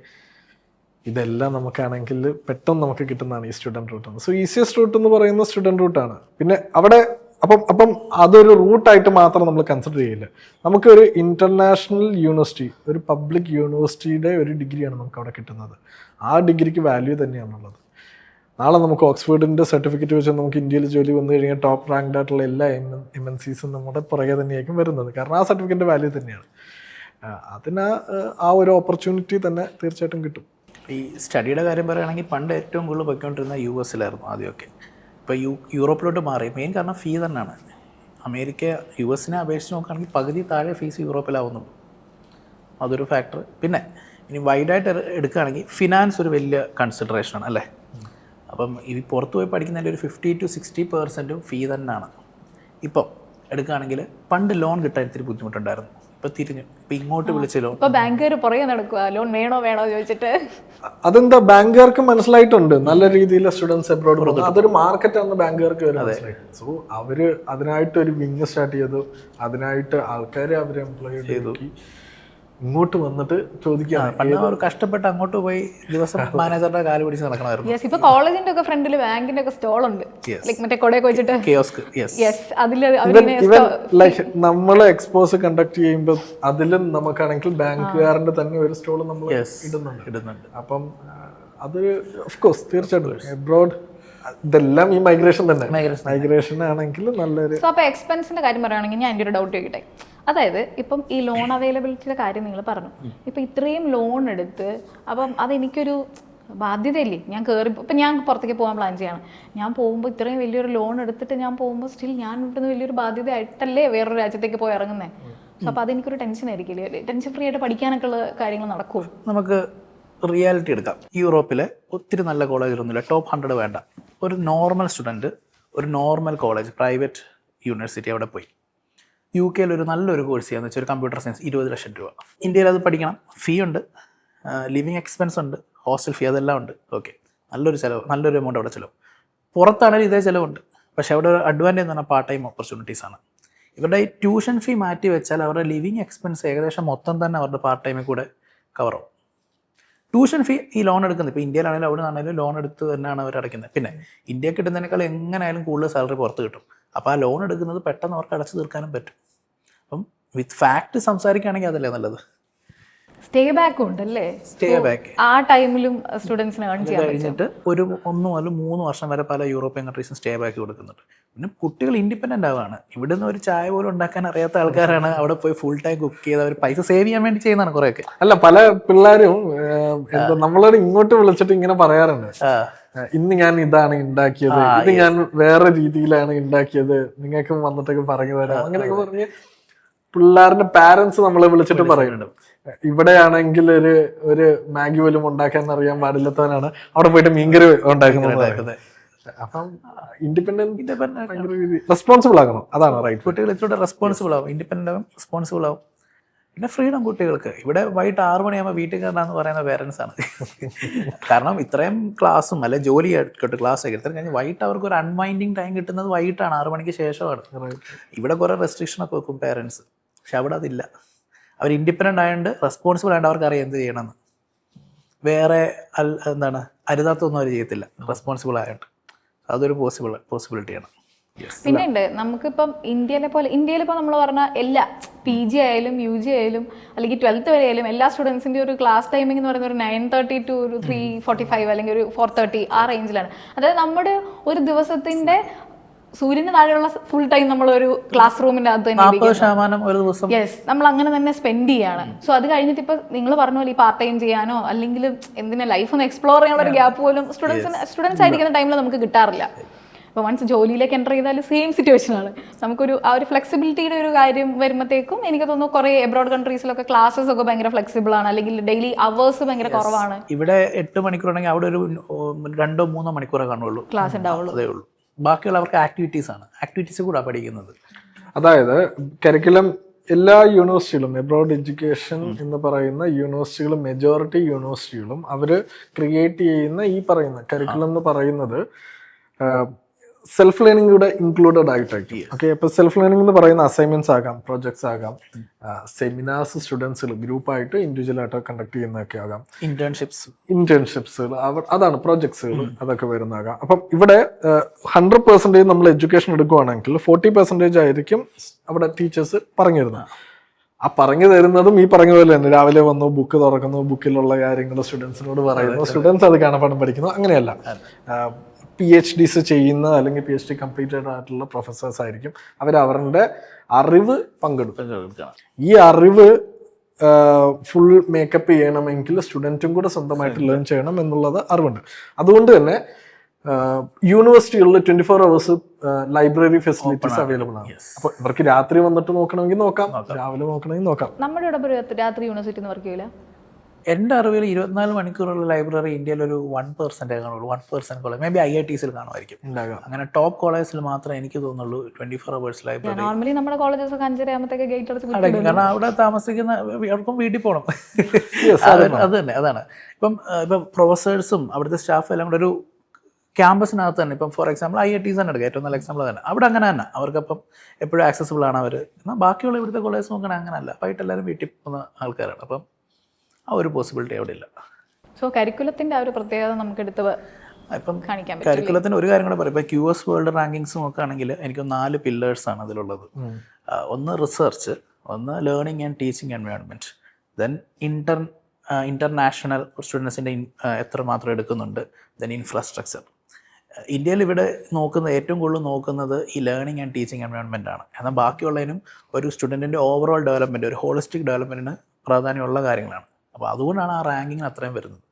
ഇതെല്ലാം നമുക്കാണെങ്കിൽ പെട്ടെന്ന് നമുക്ക് കിട്ടുന്നതാണ് ഈ student route. So easiest route എന്ന് പറയുന്നത് സ്റ്റുഡൻറ് റൂട്ടാണ്. പിന്നെ അവിടെ അപ്പം അതൊരു റൂട്ടായിട്ട് മാത്രം നമ്മൾ കൺസിഡർ ചെയ്യില്ല. നമുക്കൊരു ഇൻ്റർനാഷണൽ യൂണിവേഴ്സിറ്റി, ഒരു പബ്ലിക് യൂണിവേഴ്സിറ്റിയുടെ ഒരു ഡിഗ്രിയാണ് നമുക്ക് അവിടെ കിട്ടുന്നത്. ആ ഡിഗ്രിക്ക് വാല്യൂ തന്നെയാണുള്ളത്. നാളെ നമുക്ക് ഓക്സ്ഫോർഡിൻ്റെ സർട്ടിഫിക്കറ്റ് വെച്ച് നമുക്ക് ഇന്ത്യയിൽ ജോലി വന്നു കഴിഞ്ഞാൽ ടോപ്പ് റാങ്ക്ഡ് ആയിട്ടുള്ള എല്ലാ MNCs നമ്മുടെ പുറകെ തന്നെയായിരിക്കും വരുന്നത്. കാരണം ആ സർട്ടിഫിക്കറ്റിൻ്റെ വാല്യൂ തന്നെയാണ്. അതിന് ആ ഒരു ഓപ്പർച്യൂണിറ്റി തന്നെ തീർച്ചയായിട്ടും കിട്ടും. ഈ സ്റ്റഡിയുടെ കാര്യം പറയുകയാണെങ്കിൽ പണ്ട് ഏറ്റവും കൂടുതൽ പോയിക്കൊണ്ടിരുന്ന US ആദ്യമൊക്കെ. ഇപ്പോൾ യൂറോപ്പിലോട്ട് മാറി. മെയിൻ കാരണം ഫീ തന്നെയാണ്. US അപേക്ഷിച്ച് നോക്കുകയാണെങ്കിൽ പകുതി താഴെ ഫീസ് യൂറോപ്പിലാവുന്നുള്ളൂ. അതൊരു ഫാക്ടർ. പിന്നെ ഇനി വൈഡായിട്ട് എടുക്കുകയാണെങ്കിൽ ഫിനാൻസ് ഒരു വലിയ കൺസിഡറേഷനാണ് അല്ലേ. അപ്പം ഈ പുറത്ത് പോയി പഠിക്കുന്നതിൻ്റെ ഒരു 50 to 60% ഫീ തന്നെയാണ്. ഇപ്പം എടുക്കുകയാണെങ്കിൽ പണ്ട് ലോൺ കിട്ടാൻ ഇത്തിരി ബുദ്ധിമുട്ടുണ്ടായിരുന്നു. ഇപ്പം തിരിഞ്ഞു, ഇപ്പം ഇങ്ങോട്ട് വിളിച്ച ലോൺ. ഇപ്പോൾ ബാങ്കുകാർ പുറകെ നടക്കുക, ലോൺ വേണോ ചോദിച്ചിട്ട്. അതെന്താ, ബാങ്കുകാർക്ക് മനസ്സിലായിട്ടുണ്ട് നല്ല രീതിയിൽ സ്റ്റുഡൻസ് എബ്രോഡ് പോകുന്നത് അതൊരു മാർക്കറ്റാണെന്ന് ബാങ്കുകാർക്ക് മനസ്സിലായിട്ടുണ്ട്. സോ അവര് അതിനായിട്ട് ഒരു വിങ് സ്റ്റാർട്ട് ചെയ്തു, അതിനായിട്ട് ആൾക്കാരെ അവർ എംപ്ലോയ് ചെയ്തു, ഇങ്ങോട്ട് വന്നിട്ട് ചോദിക്കുകയാണ്. കഷ്ടപ്പെട്ട് അങ്ങോട്ട് പോയി ദിവസം മാനേജറുടെ കാല് പിടിച്ച് നടക്കണമായിരുന്നു. ഇപ്പൊ കോളേജിന്റെ ഒക്കെ ഫ്രണ്ടില് ബാങ്കിന്റെ ഒക്കെ സ്റ്റോൾ ഉണ്ട്, മറ്റേ കൊടയൊക്കെ വെച്ചിട്ട്. നമ്മള് എക്സ്പോസ് കണ്ടക്ട് ചെയ്യുമ്പോൾ അതിലും നമുക്കാണെങ്കിൽ ബാങ്കുകാരന്റെ തന്നെ ഒരു സ്റ്റോൾ നമ്മൾ ഇടുന്നുണ്ട്. അപ്പം അത് ഓഫ് കോഴ്സ് തീർച്ചയായിട്ടും എബ്രോഡ് ഇതെല്ലാം ഈ മൈഗ്രേഷൻ തന്നെ. Migration. മൈഗ്രേഷൻ ആണെങ്കിൽ നല്ലൊരു സോ അപ്പോൾ എക്സ്പെൻസിന്റെ കാര്യം പറയുകയാണെങ്കിൽ ഞാൻ എൻ്റെ ഒരു ഡൗട്ട് ചോദിക്കട്ടെ. അതായത് ഇപ്പം ഈ ലോൺ അവൈലബിലിറ്റിയുടെ കാര്യം നിങ്ങൾ പറഞ്ഞു. ഇപ്പം ഇത്രയും ലോൺ എടുത്ത് അപ്പം അതെനിക്കൊരു ബാധ്യതയില്ലേ? ഞാൻ കയറി ഇപ്പം ഞാൻ പുറത്തേക്ക് പോകാൻ പ്ലാൻ ചെയ്യണം. ഞാൻ പോകുമ്പോൾ ഇത്രയും വലിയൊരു ലോൺ എടുത്തിട്ട് ഞാൻ പോകുമ്പോൾ സ്റ്റിൽ ഞാൻ ഇവിടുന്ന് വലിയൊരു ബാധ്യതയായിട്ടല്ലേ വേറൊരു രാജ്യത്തേക്ക് പോയി ഇറങ്ങുന്നത്. സോ അപ്പോൾ അതെനിക്കൊരു ടെൻഷൻ ആയിരിക്കില്ലേ? ടെൻഷൻ ഫ്രീ ആയിട്ട് പഠിക്കാനൊക്കെ ഉള്ള കാര്യങ്ങൾ നടക്കുമോ? നമുക്ക് റിയാലിറ്റി എടുക്കാം. യൂറോപ്പിലെ ഒത്തിരി നല്ല കോളേജുകളൊന്നുമില്ല, ടോപ്പ് 100 വേണ്ട. ഒരു നോർമൽ സ്റ്റുഡൻറ്റ് ഒരു നോർമൽ കോളേജ് പ്രൈവറ്റ് യൂണിവേഴ്സിറ്റി അവിടെ പോയി UK ഒരു നല്ലൊരു കോഴ്സ് ചെയ്യാന്ന് വെച്ചാൽ ഒരു കമ്പ്യൂട്ടർ സയൻസ് 20 ലക്ഷം രൂപ. ഇന്ത്യയിൽ അത് പഠിക്കണം, ഫീ ഉണ്ട്, ലിവിങ് എക്സ്പെൻസ് ഉണ്ട്, ഹോസ്റ്റൽ ഫീ അതെല്ലാം ഉണ്ട്. ഓക്കെ, നല്ലൊരു ചിലവ്, നല്ലൊരു എമൗണ്ട് അവിടെ ചിലവ്. പുറത്താണെങ്കിൽ ഇതേ ചിലവുണ്ട്. പക്ഷേ അവിടെ ഒരു അഡ്വാൻറ്റേജ് എന്ന് പറഞ്ഞാൽ പാർട്ട് ടൈം ഓപ്പർച്യൂണിറ്റീസ് ആണ്. ഇവരുടെ ഈ ട്യൂഷൻ ഫീ മാറ്റി വെച്ചാൽ അവരുടെ ലിവിങ് എക്സ്പെൻസ് ഏകദേശം മൊത്തം തന്നെ അവരുടെ പാർട്ട് ടൈമിൽ കൂടെ കവറാവും. ട്യൂഷൻ ഫീ ഈ ലോൺ എടുക്കുന്നത് ഇപ്പോൾ ഇന്ത്യയിലാണെങ്കിലും അവിടെ നിന്നാണെങ്കിലും ലോൺ എടുത്ത് തന്നെയാണ് അവർ അടയ്ക്കുന്നത്. പിന്നെ ഇന്ത്യക്ക് കിട്ടുന്നതിനേക്കാൾ എങ്ങനെയായാലും കൂടുതൽ സാലറി പുറത്ത് കിട്ടും. അപ്പോൾ ആ ലോൺ എടുക്കുന്നത് പെട്ടെന്ന് അവർക്ക് അടച്ചു തീർക്കാനും പറ്റും. അപ്പം വിത്ത് ഫാക്ട് സംസാരിക്കുകയാണെങ്കിൽ അതല്ലേ നല്ലത്. സ്റ്റേ ബാക്ക് ഉണ്ടല്ലേ? സ്റ്റേ ബാക്ക് ആ ടൈമിലും സ്റ്റുഡൻസിന് ഏൺ ചെയ്യാൻ കഴിഞ്ഞിട്ട് ഒരു 1 മുതൽ 3 വർഷം വരെ പല യൂറോപ്യൻ കൺട്രീസും സ്റ്റേ ബാക്ക് കൊടുക്കുന്നുണ്ട്. പിന്നെ കുട്ടികൾ ഇൻഡിപെൻഡൻ്റ് ആവുകയാണ്. ഇവിടുന്ന് ഒരു ചായ പോലും ഉണ്ടാക്കാൻ അറിയാത്ത ആൾക്കാരാണ് അവിടെ പോയി ഫുൾ ടൈം കുക്ക് ചെയ്ത് അവർ പൈസ സേവ് ചെയ്യാൻ വേണ്ടി ചെയ്യുന്നതാണ് കുറേയൊക്കെ. അല്ല, പല പിള്ളേരും എന്താ നമ്മളോട് ഇങ്ങോട്ട് വിളിച്ചിട്ട് ഇങ്ങനെ പറയാറുണ്ട്, ഇന്ന് ഞാൻ ഇതാണ് ഉണ്ടാക്കിയത്, ഇത് ഞാൻ വേറെ രീതിയിലാണ് ഉണ്ടാക്കിയത്, നിങ്ങൾക്കും വന്നിട്ടൊക്കെ പറഞ്ഞു തരാം, അങ്ങനെയൊക്കെ പറഞ്ഞ് പിള്ളേരുടെ പാരന്റ്സ് നമ്മളെ വിളിച്ചിട്ട് പറയുന്നുണ്ട്. ഇവിടെയാണെങ്കിൽ ഒരു മാഗി പോലും ഉണ്ടാക്കാൻ അറിയാൻ പാടില്ലാത്തവനാണ് അവിടെ പോയിട്ട് മീൻകറി ഉണ്ടാക്കുന്നത്. അപ്പം ഇൻഡിപെൻഡന്റ് റെസ്പോൺസിബിൾ ആകണം, അതാണ് റൈറ്റ്. കുട്ടികൾ ഇച്ചിരി റെസ്പോൺസിബിൾ ആവും, ഇൻഡിപെൻഡൻ്റ് ആവും, റെസ്പോൺസിബിൾ ആവും. പിന്നെ ഫ്രീഡം കുട്ടികൾക്ക്. ഇവിടെ വൈകിട്ട് 6 മണിയാകുമ്പോൾ വീട്ടിൽ കയറാന്ന് പറയുന്ന പേരൻസ് ആണ്. കാരണം ഇത്രയും ക്ലാസ്സും അല്ലെ ജോലി ആയിക്കോട്ടെ, ക്ലാസ് ആയി ഇത്രയും കഴിഞ്ഞ് വൈകിട്ട് അവർക്ക് ഒരു അൺവൈൻഡിങ് ടൈം കിട്ടുന്നത് വൈകിട്ടാണ്, 6 മണിക്ക് ശേഷമാണ്. ഇവിടെ കുറേ റെസ്ട്രിക്ഷനൊക്കെ വെക്കും പേരൻസ്, പക്ഷെ അവിടെ അതില്ല. അവർ ഇൻഡിപെൻഡൻ്റ് ആയതുകൊണ്ട് റെസ്പോൺസിബിൾ ആയതുകൊണ്ട് അവർക്ക് അറിയാം എന്ത് ചെയ്യണമെന്ന്. വേറെ അരുതാത്തൊന്നും അവർ ചെയ്യത്തില്ല, റെസ്പോൺസിബിൾ ആയിട്ട്. അതൊരു പോസിബിലിറ്റിയാണ്. പിന്നെ ഉണ്ട് നമുക്കിപ്പം ഇന്ത്യയിലിപ്പോൾ നമ്മൾ പറഞ്ഞ എല്ലാ PG ആയാലും UG ആയാലും അല്ലെങ്കിൽ 12th വരെ ആയാലും എല്ലാ സ്റ്റുഡൻസിൻ്റെ ഒരു ക്ലാസ് ടൈമിംഗ് എന്ന് പറയുന്നത് ഒരു 9:30 to ഒരു 3:45 അല്ലെങ്കിൽ ഒരു 4:30 ആ റേഞ്ചിലാണ്. അതായത് നമ്മുടെ ഒരു ദിവസത്തിന്റെ സൂര്യന് താഴെയുള്ള ഫുൾ ടൈം നമ്മൾ ഒരു ക്ലാസ് റൂമിന്റെ അകത്ത് തന്നെ യെസ് നമ്മൾ അങ്ങനെ തന്നെ സ്പെൻഡ് ചെയ്യാണ്. സോ അത് കഴിഞ്ഞിട്ട് ഇപ്പൊ നിങ്ങൾ പറഞ്ഞ പോലെ ഈ പാർട്ട് ടൈം ചെയ്യാനോ അല്ലെങ്കിൽ എന്തിനാ ലൈഫ് ഒന്ന് എക്സ്പ്ലോർ ചെയ്യാനുള്ള ഒരു ഗ്യാപ്പ് പോലും സ്റ്റുഡൻസ് ആയിരിക്കുന്ന ടൈമിൽ നമുക്ക് കിട്ടാറില്ല. അപ്പോൾ വൺസ് ജോലിയിലേക്ക് എൻ്റർ ചെയ്താൽ സെയിം സിറ്റുവേഷൻ ആണ്. നമുക്കൊരു ആ ഒരു ഫ്ലെക്സിബിലിറ്റിയുടെ ഒരു കാര്യം വരുമ്പോഴത്തേക്കും എനിക്ക് തോന്നുന്നു കുറേ എബ്രോഡ് കൺട്രീസിലൊക്കെ ക്ലാസ്സസ് ഒക്കെ ഭയങ്കര ഫ്ലെക്സിബിൾ ആണ്, അല്ലെങ്കിൽ ഡെയിലി അവേഴ്സ് ഭയങ്കര കുറവാണ്. ഇവിടെ 8 മണിക്കൂറാണെങ്കിൽ അവിടെ ഒരു 2-3 മണിക്കൂറേ കാണുള്ളൂ ക്ലാസ് ഉണ്ടാവുള്ളൂ. അതേ ഉള്ളൂ. ബാക്കിയുള്ള അവർക്ക് ആക്ടിവിറ്റീസ് കൂടെ പഠിക്കുന്നത്. അതായത് കരിക്കുലം എല്ലാ യൂണിവേഴ്സിറ്റികളും എബ്രോഡ് എഡ്യൂക്കേഷൻ എന്ന് പറയുന്ന യൂണിവേഴ്സിറ്റികളും മെജോറിറ്റി യൂണിവേഴ്സിറ്റികളും അവർ ക്രിയേറ്റ് ചെയ്യുന്ന ഈ പറയുന്ന കരിക്കുലം എന്ന് പറയുന്നത് സെൽഫ് ലേണിംഗ് കൂടെ ഇൻക്ലൂഡഡ് ആയിട്ടായിരിക്കും. ഓക്കെ, അപ്പോൾ സെൽഫ് ലേണിംഗ് എന്ന് പറയുന്ന അസൈൻമെന്റ്സ് ആകാം, പ്രോജക്ട്സ് ആകാം, സെമിനാർസ് സ്റ്റുഡൻസുകൾ ഗ്രൂപ്പായിട്ട് ഇൻഡിവിജ്വൽ ആയിട്ട് കണ്ടക്ട് ചെയ്യുന്നതൊക്കെ ആകാം, ഇന്റേൺഷിപ്സുകൾ അതാണ് പ്രോജക്ട്സുകൾ അതൊക്കെ വരുന്നതാകാം. അപ്പം ഇവിടെ 100% നമ്മൾ എഡ്യൂക്കേഷൻ എടുക്കുകയാണെങ്കിൽ 40% ആയിരിക്കും അവിടെ ടീച്ചേഴ്സ് പറഞ്ഞു തരുന്നത്. ആ പറഞ്ഞു തരുന്നതും ഈ പറഞ്ഞ പോലെ തന്നെ രാവിലെ വന്നു ബുക്ക് തുറക്കുന്നു, ബുക്കിലുള്ള കാര്യങ്ങൾ സ്റ്റുഡൻസിനോട് പറയുന്നു, സ്റ്റുഡൻസ് അത് കാണാപ്പാഠം പഠിക്കുന്നു. അങ്ങനെയല്ല, PhDs ചെയ്യുന്ന അല്ലെങ്കിൽ PhD കംപ്ലീറ്റഡ് ആയിട്ടുള്ള പ്രൊഫസേഴ്സ് ആയിരിക്കും. അവരുടെ അറിവ് പങ്കെടുക്കുക. ഈ അറിവ് ഫുൾ മേക്കപ്പ് ചെയ്യണമെങ്കിൽ സ്റ്റുഡൻറ്റും കൂടെ സ്വന്തമായിട്ട് ലേൺ ചെയ്യണം എന്നുള്ളത് അറിവുണ്ട്. അതുകൊണ്ട് തന്നെ യൂണിവേഴ്സിറ്റികളിൽ 24 hours ലൈബ്രറി ഫെസിലിറ്റീസ് അവൈലബിൾ ആണ്. അപ്പോൾ ഇവർക്ക് രാത്രി വന്നിട്ട് നോക്കണമെങ്കിൽ നോക്കാം, രാവിലെ നോക്കണമെങ്കിൽ നോക്കാം. നമ്മുടെ ഇവിടെ രാത്രി യൂണിവേഴ്സിറ്റി വർക്ക് ചെയ്യില്ല. എൻ്റെ അറിവിൽ 24 മണിക്കൂറുള്ള ലൈബ്രറി ഇന്ത്യയിൽ ഒരു 1% കാണുള്ളൂ. 1% കോളേജ് മേ ബി IITസിൽ കാണുമായിരിക്കും. അങ്ങനെ ടോപ്പ് കോളേജിൽ മാത്രമേ എനിക്ക് തോന്നുള്ളൂ 24 hours ലൈബ്രറി. നോർമലി നമ്മുടെ കോളേജസ് ഒക്കെ 5:30 ആകുമ്പോഴത്തേക്ക് ഗേറ്റ് അടച്ച് കാരണം അവിടെ താമസിക്കുന്ന അവർക്കും വീട്ടിൽ പോകണം. അത് തന്നെ, അതാണ്. ഇപ്പം പ്രൊഫസേഴ്സും അവിടുത്തെ സ്റ്റാഫ് എല്ലാം കൂടെ ഒരു ക്യാമ്പസിനകത്ത് തന്നെ, ഇപ്പം ഫോർ എക്സാമ്പിൾ IITs തന്നെ എടുക്കുക, ഏറ്റവും നല്ല എക്സാമ്പിൾ തന്നെ. അവിടെ അങ്ങനെ തന്നെ അവർക്കപ്പം എപ്പോഴും ആക്സസിബിൾ ആണ് അവർ. എന്നാൽ ബാക്കിയുള്ള ഇവിടുത്തെ കോളേജ് നോക്കണേ അങ്ങനെയല്ല, വൈകിട്ട് എല്ലാവരും വീട്ടിൽ പോകുന്ന ആൾക്കാരാണ്. അപ്പം ആ ഒരു പോസിബിലിറ്റി അവിടെ ഇല്ല. സോ കരിക്കുലത്തിന്റെ ആ ഒരു പ്രത്യേകത നമുക്ക് എടുത്ത് ഇപ്പം കരിക്കുലത്തിന് ഒരു കാര്യം കൂടെ പറയാം. ഇപ്പോൾ QS വേൾഡ് റാങ്കിങ്സ് നോക്കുകയാണെങ്കിൽ എനിക്ക് 4 പില്ലേഴ്സാണ് അതിലുള്ളത്. ഒന്ന് റിസർച്ച്, ഒന്ന് learning and teaching environment, then international സ്റ്റുഡൻസിൻ്റെ എത്രമാത്രം എടുക്കുന്നുണ്ട്, ദെൻ ഇൻഫ്രാസ്ട്രക്ചർ. ഇന്ത്യയിൽ ഇവിടെ ഏറ്റവും കൂടുതൽ നോക്കുന്നത് ഈ ലേണിംഗ് ആൻഡ് ടീച്ചിങ് എൻവയോൺമെൻ്റ് ആണ്. എന്നാൽ ബാക്കിയുള്ളതിനും ഒരു സ്റ്റുഡൻറ്റിൻ്റെ ഓവറോൾ ഡെവലപ്മെൻറ്റ്, ഒരു ഹോളിസ്റ്റിക് ഡെവലപ്മെൻറ്റിന് പ്രാധാന്യമുള്ള കാര്യങ്ങളാണ്. അപ്പോൾ അതുകൊണ്ടാണ് ആ റാങ്കിങ്ങിന് അത്രയും വരുന്നത്.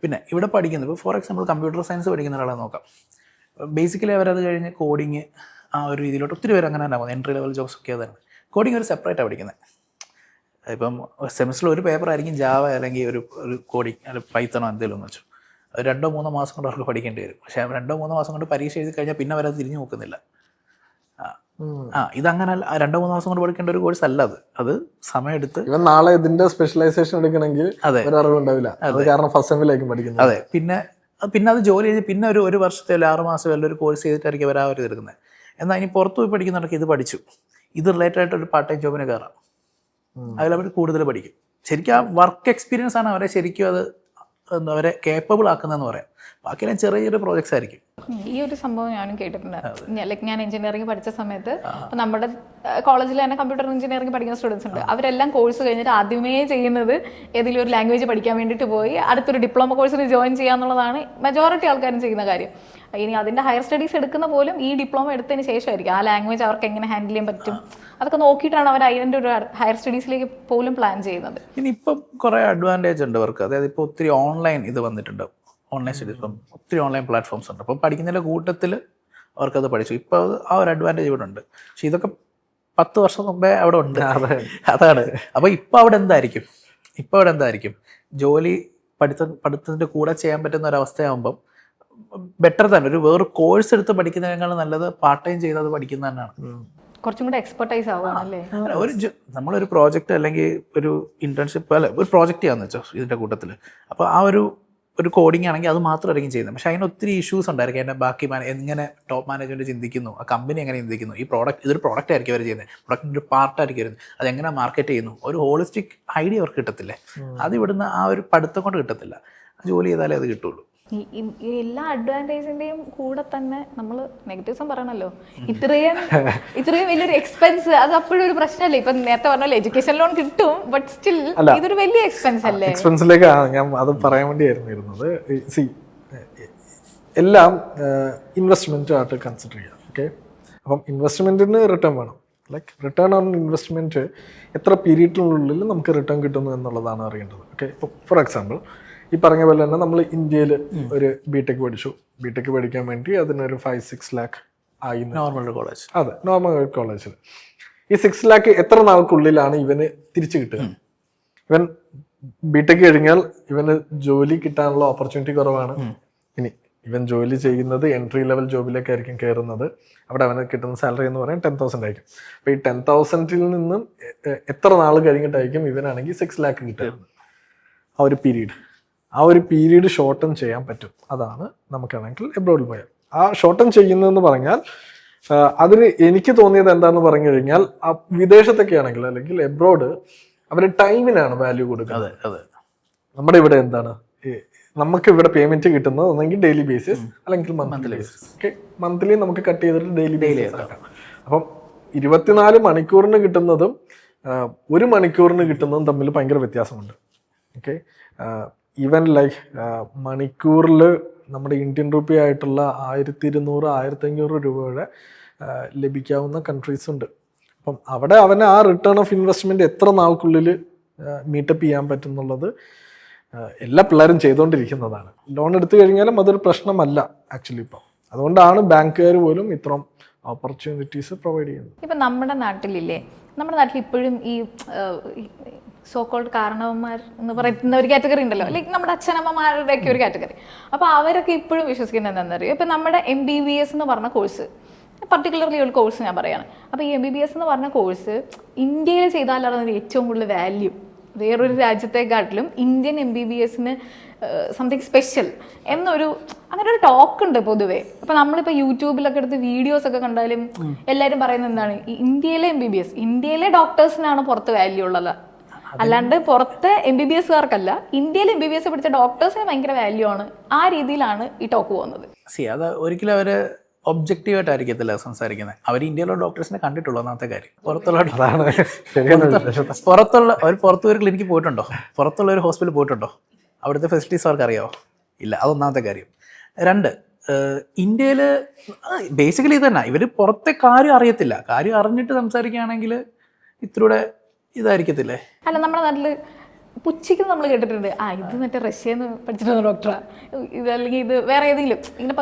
പിന്നെ ഇവിടെ പഠിക്കുന്നത്, ഇപ്പോൾ ഫോർ എക്സാമ്പിൾ കമ്പ്യൂട്ടർ സയൻസ് പഠിക്കുന്ന ഒരാളെ നോക്കാം. ബേസിക്കലി അവരത് കഴിഞ്ഞ് കോഡിങ് ആ ഒരു രീതിയിലോട്ട് ഒത്തിരി പേര് അങ്ങനെ തന്നെ പോകുന്നത്. എൻട്രി ലെവൽ ജോബ്സ് ഒക്കെ അതാണ്. കോഡിങ് ഒരു സെപ്പറേറ്റാണ് പഠിക്കുന്നത്. ഇപ്പം സെമിസ്റ്ററിൽ ഒരു പേപ്പർ ആയിരിക്കും ജാവ അല്ലെങ്കിൽ ഒരു കോഡിങ് അല്ലെങ്കിൽ പൈത്തണോ എന്തെങ്കിലും എന്ന് വെച്ചു. അത് 2-3 മാസം കൊണ്ട് അവർക്ക് പഠിക്കേണ്ടി വരും. പക്ഷേ 2-3 മാസം കൊണ്ട് പരീക്ഷ എഴുതി കഴിഞ്ഞാൽ പിന്നെ അവരത് തിരിഞ്ഞു നോക്കുന്നില്ല. ഇതങ്ങനെ 2-3 മാസം കൊണ്ട് പഠിക്കേണ്ട ഒരു കോഴ്സ് അല്ല അത് സമയമെടുത്ത്. ഇവൻ നാളെ ഇതിന്റെ സ്പെഷ്യലൈസേഷൻ എടുക്കണമെങ്കിൽ ഒരു അറിവുണ്ടാവില്ല, കാരണം ഫസ്റ്റ് സെമ്മിലായിരിക്കും പഠിക്കുന്നത്. അതെ, പിന്നെ അത് ജോലി ചെയ്ത് പിന്നെ ഒരു വർഷത്തെ 6 മാസം വല്ല ഒരു കോഴ്സ് ചെയ്തിട്ടായിരിക്കും അവർ ആ ഒരു എടുക്കുന്നത്. എന്നാൽ ഇനി പുറത്തു പോയി പഠിക്കുന്നവർക്ക് ഇത് പഠിച്ചു, ഇത് റിലേറ്റഡ് ആയിട്ട് ഒരു പാർട്ട് ടൈം ജോബിന് കയറാം. അതിലവർ കൂടുതൽ പഠിക്കും. ശരിക്കും ആ വർക്ക് എക്സ്പീരിയൻസ് ആണ് അവരെ ശരിക്കും അത് അവരെ കേപ്പബിൾ ആക്കുന്നതെന്ന് പറയാം. ബാക്കിയെല്ലാം ചെറിയ ചെറിയ പ്രോജക്ട്സ് ആയിരിക്കും. ഈ ഒരു സംഭവം ഞാനും കേട്ടിട്ടുണ്ട്. ലൈക്ക് ഞാൻ എഞ്ചിനീയറിംഗ് പഠിച്ച സമയത്ത് നമ്മുടെ കോളേജിൽ തന്നെ കമ്പ്യൂട്ടർ എഞ്ചിനീയറിംഗ് പഠിക്കുന്ന സ്റ്റുഡൻസ് ഉണ്ട്. അവരെല്ലാം കോഴ്സ് കഴിഞ്ഞിട്ട് ആദ്യമേ ചെയ്യുന്നത് ഏതെങ്കിലും ഒരു ലാംഗ്വേജ് പഠിക്കാൻ വേണ്ടിയിട്ട് പോയി അടുത്തൊരു ഡിപ്ലോമ കോഴ്സിന് ജോയിൻ ചെയ്യാന്നുള്ളതാണ് മെജോറിറ്റി ആൾക്കാരും ചെയ്യുന്ന കാര്യം. ഇനി അതിൻ്റെ ഹയർ സ്റ്റഡീസ് എടുക്കുന്ന പോലും ഈ ഡിപ്ലോമ എടുത്തതിന് ശേഷമായിരിക്കും ആ ലാംഗ്വേജ് അവർക്ക് എങ്ങനെ ഹാൻഡിൽ ചെയ്യാൻ പറ്റും അതൊക്കെ നോക്കിയിട്ടാണ് അവർ അതിൻ്റെ ഒരു ഹയർ സ്റ്റഡീസിലേക്ക് പോലും പ്ലാൻ ചെയ്യുന്നത്. ഇനി ഇപ്പം കുറേ അഡ്വാൻറ്റേജ് ഉണ്ട് അവർക്ക്. അതായത് ഇപ്പോൾ ഒത്തിരി ഓൺലൈൻ ഇത് വന്നിട്ടുണ്ട്, ഓൺലൈൻ സ്റ്റഡീസ്. ഇപ്പം ഒത്തിരി ഓൺലൈൻ പ്ലാറ്റ്ഫോംസ് ഉണ്ട്. അപ്പം പഠിക്കുന്നതിൻ്റെ കൂട്ടത്തിൽ അവർക്കത് പഠിച്ചു. ഇപ്പോൾ ആ ഒരു അഡ്വാൻറ്റേജ് ഇവിടെ ഉണ്ട്. പക്ഷെ ഇതൊക്കെ 10 വർഷം മുമ്പേ അവിടെ ഉണ്ട്. അതാണ്. അപ്പോൾ ഇപ്പോൾ അവിടെ എന്തായിരിക്കും ജോലി പഠിത്തത്തിൻ്റെ കൂടെ ചെയ്യാൻ പറ്റുന്ന ഒരവസ്ഥയാകുമ്പം ബെറ്റർ തന്നെ വേറെ കോഴ്സ് എടുത്ത് പഠിക്കുന്നതിനേക്കാളും നല്ലത് പാർട്ട് ടൈം ചെയ്തത് പഠിക്കുന്നത് തന്നെയാണ്. കുറച്ചും കൂടെ എക്സ്പെർട്ടൈസ് ആവുകയാണല്ലേ. നമ്മളൊരു പ്രോജക്റ്റ് അല്ലെങ്കിൽ ഒരു ഇന്റേൺഷിപ്പ് അല്ല ഒരു പ്രോജക്റ്റ് ചെയ്യാന്ന് വെച്ചോ ഇതിൻ്റെ കൂട്ടത്തിൽ. അപ്പോൾ ആ ഒരു കോഡിംഗ് ആണെങ്കിൽ അത് മാത്രമായിരിക്കും ചെയ്യുന്നത്. പക്ഷേ അതിന് ഒത്തിരി ഇഷ്യൂസ് ഉണ്ടായിരിക്കും. അതിൻ്റെ ബാക്കി എങ്ങനെ ടോപ്പ് മാനേജ്മെൻറ്റ് ചിന്തിക്കുന്നു, ആ കമ്പനി എങ്ങനെ ചിന്തിക്കുന്നു, ഈ ഇതൊരു പ്രോഡക്റ്റ് ആയിരിക്കും അവർ ചെയ്യുന്നത്, പ്രോഡക്റ്റിൻ്റെ ഒരു പാർട്ടായിരിക്കും വരുന്നത്, അതെങ്ങനെ മാർക്കറ്റ് ചെയ്യുന്നു, ഒരു ഹോളിസ്റ്റിക് ഐഡിയ അവർക്ക് കിട്ടത്തില്ലേ. അത് ഇവിടുന്ന് ആ ഒരു പഠിത്തം കൊണ്ട് കിട്ടത്തില്ല. ജോലി ചെയ്താലേ അത് കിട്ടുള്ളൂ. ഈ എല്ലാ അഡ്വാൻറ്റേജിന്റെയും കൂടെ തന്നെ നമ്മൾ നെഗറ്റീവ്സും പറയണല്ലോ. ഇത്രയും വലിയൊരു എക്സ്പെൻസ് അത് അപ്പോഴും ഒരു പ്രശ്നമല്ലേ. ഇപ്പൊ നേരത്തെ പറഞ്ഞല്ലോ എഡ്യൂക്കേഷൻ ലോൺ കിട്ടും, ബട്ട് സ്റ്റിൽ ഇതൊരു വലിയ എക്സ്പെൻസ് അല്ലേ. എക്സ്പെൻസിലേക്കാണ് ഞാൻ അത് പറയാൻ വേണ്ടിയായിരുന്നു ഇരുന്നത്. എല്ലാം ഇൻവെസ്റ്റ്മെന്റ് ആയിട്ട് കൺസിഡർ ചെയ്യാം. ഓക്കെ, അപ്പം ഇൻവെസ്റ്റ്മെന്റിന് റിട്ടേൺ വേണം. ലൈക്ക് റിട്ടേൺ ഓൺ ഇൻവെസ്റ്റ്മെന്റ് എത്ര പീരീഡിനുള്ളിൽ നമുക്ക് റിട്ടേൺ കിട്ടുന്നു എന്നുള്ളതാണ് അറിയേണ്ടത്. ഓക്കെ, ഇപ്പോൾ ഫോർ എക്സാമ്പിൾ ഈ പറഞ്ഞ പോലെ തന്നെ നമ്മൾ ഇന്ത്യയിൽ ഒരു ബിടെക് പഠിച്ചു. ബിടെക് പഠിക്കാൻ വേണ്ടി അതിനൊരു 5-6 lakh ആയി. Normal college. അതെ, നോർമൽ കോളേജിൽ ഈ 6 lakh എത്ര നാൾക്കുള്ളിലാണ് ഇവന് തിരിച്ചു കിട്ടുക? ഇവൻ ബിടെക് കഴിഞ്ഞാൽ ഇവന് ജോലി കിട്ടാനുള്ള ഓപ്പർച്യൂണിറ്റി കുറവാണ്. ഇനി ഇവൻ ജോലി ചെയ്യുന്നത് എൻട്രി ലെവൽ ജോബിലേക്കായിരിക്കും കയറുന്നത്. അവിടെ അവന് കിട്ടുന്ന സാലറി എന്ന് പറയാൻ 10,000 ആയിരിക്കും. അപ്പോൾ ഈ 10,000-ൽ നിന്നും എത്ര നാൾ കഴിഞ്ഞിട്ടായിരിക്കും ഇവനാണെങ്കിൽ 6 lakh കിട്ടുക? ആ ഒരു പീരീഡ് ഷോർട്ടൺ ചെയ്യാൻ പറ്റും. അതാണ് നമുക്കാണെങ്കിൽ എബ്രോഡിൽ പോയാൽ ആ ഷോർട്ടൺ ചെയ്യുന്നതെന്ന് പറഞ്ഞാൽ അതിന് എനിക്ക് തോന്നിയത് എന്താന്ന് പറഞ്ഞു കഴിഞ്ഞാൽ വിദേശത്തൊക്കെ ആണെങ്കിൽ അല്ലെങ്കിൽ എബ്രോഡ് അവർ ടൈമിനാണ് വാല്യൂ കൊടുക്കുന്നത്. നമ്മുടെ ഇവിടെ എന്താണ്, നമുക്ക് ഇവിടെ പേയ്മെന്റ് കിട്ടുന്നത് ഒന്നെങ്കിൽ ഡെയിലി ബേസിസ് അല്ലെങ്കിൽ മന്ത്ലി ബേസിസ്. ഓക്കെ, മന്ത്ലി നമുക്ക് കട്ട് ചെയ്തിട്ട് ഡെയിലി ബേസിസ് ആക്കാം. അപ്പം 24 മണിക്കൂറിന് കിട്ടുന്നതും 1 മണിക്കൂറിന് കിട്ടുന്നതും തമ്മിൽ ഭയങ്കര വ്യത്യാസമുണ്ട്. ഓക്കെ, ഈവൻ ലൈക്ക് മണിക്കൂറിൽ നമ്മുടെ ഇന്ത്യൻ റുപ്പി ആയിട്ടുള്ള 1,200-1,500 രൂപയുടെ ലഭിക്കാവുന്ന കൺട്രീസ് ഉണ്ട്. അപ്പം അവിടെ അവന് ആ റിട്ടേൺ ഓഫ് ഇൻവെസ്റ്റ്മെന്റ് എത്ര നാൾക്കുള്ളിൽ മീറ്റപ്പ് ചെയ്യാൻ പറ്റും എന്നുള്ളത് എല്ലാ പിള്ളേരും ചെയ്തുകൊണ്ടിരിക്കുന്നതാണ്. ലോൺ എടുത്തു കഴിഞ്ഞാലും അതൊരു പ്രശ്നമല്ല ആക്ച്വലി ഇപ്പം. അതുകൊണ്ടാണ് ബാങ്കുകാർ പോലും ഇത്രയും ഓപ്പർച്യൂണിറ്റീസ് പ്രൊവൈഡ് ചെയ്യുന്നത്. ഇപ്പം നമ്മുടെ നാട്ടിൽ ഇപ്പോഴും ഈ സോ കോൾഡ് കാരണവന്മാർ എന്ന് പറയുന്ന ഒരു കാറ്റഗറി ഉണ്ടല്ലോ, ലൈക്ക് നമ്മുടെ അച്ഛനമ്മമാരുടെയൊക്കെ ഒരു കാറ്റഗറി. അപ്പോൾ അവരൊക്കെ ഇപ്പോഴും വിശ്വസിക്കുന്നത് എന്താണെന്ന് അറിയാം. ഇപ്പം നമ്മുടെ MBBS എന്ന് പറഞ്ഞ കോഴ്സ്, പർട്ടിക്കുലർലി ഒരു കോഴ്സ് ഞാൻ പറയുകയാണ്. അപ്പോൾ ഈ MBBS എന്ന് പറഞ്ഞ കോഴ്സ് ഇന്ത്യയിൽ ചെയ്താലാണ് അതിന് ഏറ്റവും കൂടുതൽ വാല്യൂ. വേറൊരു രാജ്യത്തെക്കാട്ടിലും ഇന്ത്യൻ MBBSന് സംതിങ് സ്പെഷ്യൽ അങ്ങനെ ഒരു ടോക്ക് ഉണ്ട് പൊതുവേ. അപ്പം നമ്മളിപ്പോൾ യൂട്യൂബിലൊക്കെ എടുത്ത് വീഡിയോസ് ഒക്കെ കണ്ടാലും എല്ലാവരും പറയുന്നത് എന്താണ്, ഈ ഇന്ത്യയിലെ ഡോക്ടേഴ്സിനാണ് പുറത്ത് വാല്യൂ ഉള്ളത്, അല്ലാണ്ട് പുറത്തെ MBBSകാർക്കല്ല. ഇന്ത്യയിൽ MBBS പഠിച്ച ഡോക്ടേഴ്സിന് ഭയങ്കര വാല്യൂ ആണ്. ആ രീതിയിലാണ് ഈ ടോക്ക് പോകുന്നത്. അത് ഒരിക്കലും അവര് ഒബ്ജക്റ്റീവായിട്ടായിരിക്കത്തില്ല സംസാരിക്കുന്നത്. അവർ ഇന്ത്യയിലുള്ള ഡോക്ടേഴ്സിനെ കണ്ടിട്ടുള്ളൂ. ഒന്നാമത്തെ കാര്യം. പുറത്തുള്ള ഒരു ക്ലിനിക്ക് പോയിട്ടുണ്ടോ? പുറത്തുള്ള ഒരു ഹോസ്പിറ്റലിൽ പോയിട്ടുണ്ടോ? അവിടുത്തെ ഫെസിലിറ്റീസ് അവർക്ക് അറിയാമോ? ഇല്ല. അതൊന്നാമത്തെ കാര്യം. 2, ഇന്ത്യയിൽ ബേസിക്കലി ഇത് തന്നെ, ഇവർ പുറത്തെ കാര്യം അറിയത്തില്ല, കാര്യം അറിഞ്ഞിട്ട് സംസാരിക്കുകയാണെങ്കിൽ ഇത്രൂടെ ഇതായിരിക്കത്തില്ലേ. അല്ല നമ്മുടെ നാട്ടിൽ പുച്ഛിക്ക് നമ്മൾ കേട്ടിട്ടുണ്ട്, ഇത് മറ്റേ റഷ്യയിൽ നിന്ന് പഠിച്ചിട്ട് വന്ന ഡോക്ടറാ, ഇത് അല്ലെങ്കിൽ ഇത് വേറെ ഏതെങ്കിലും ഇങ്ങനെ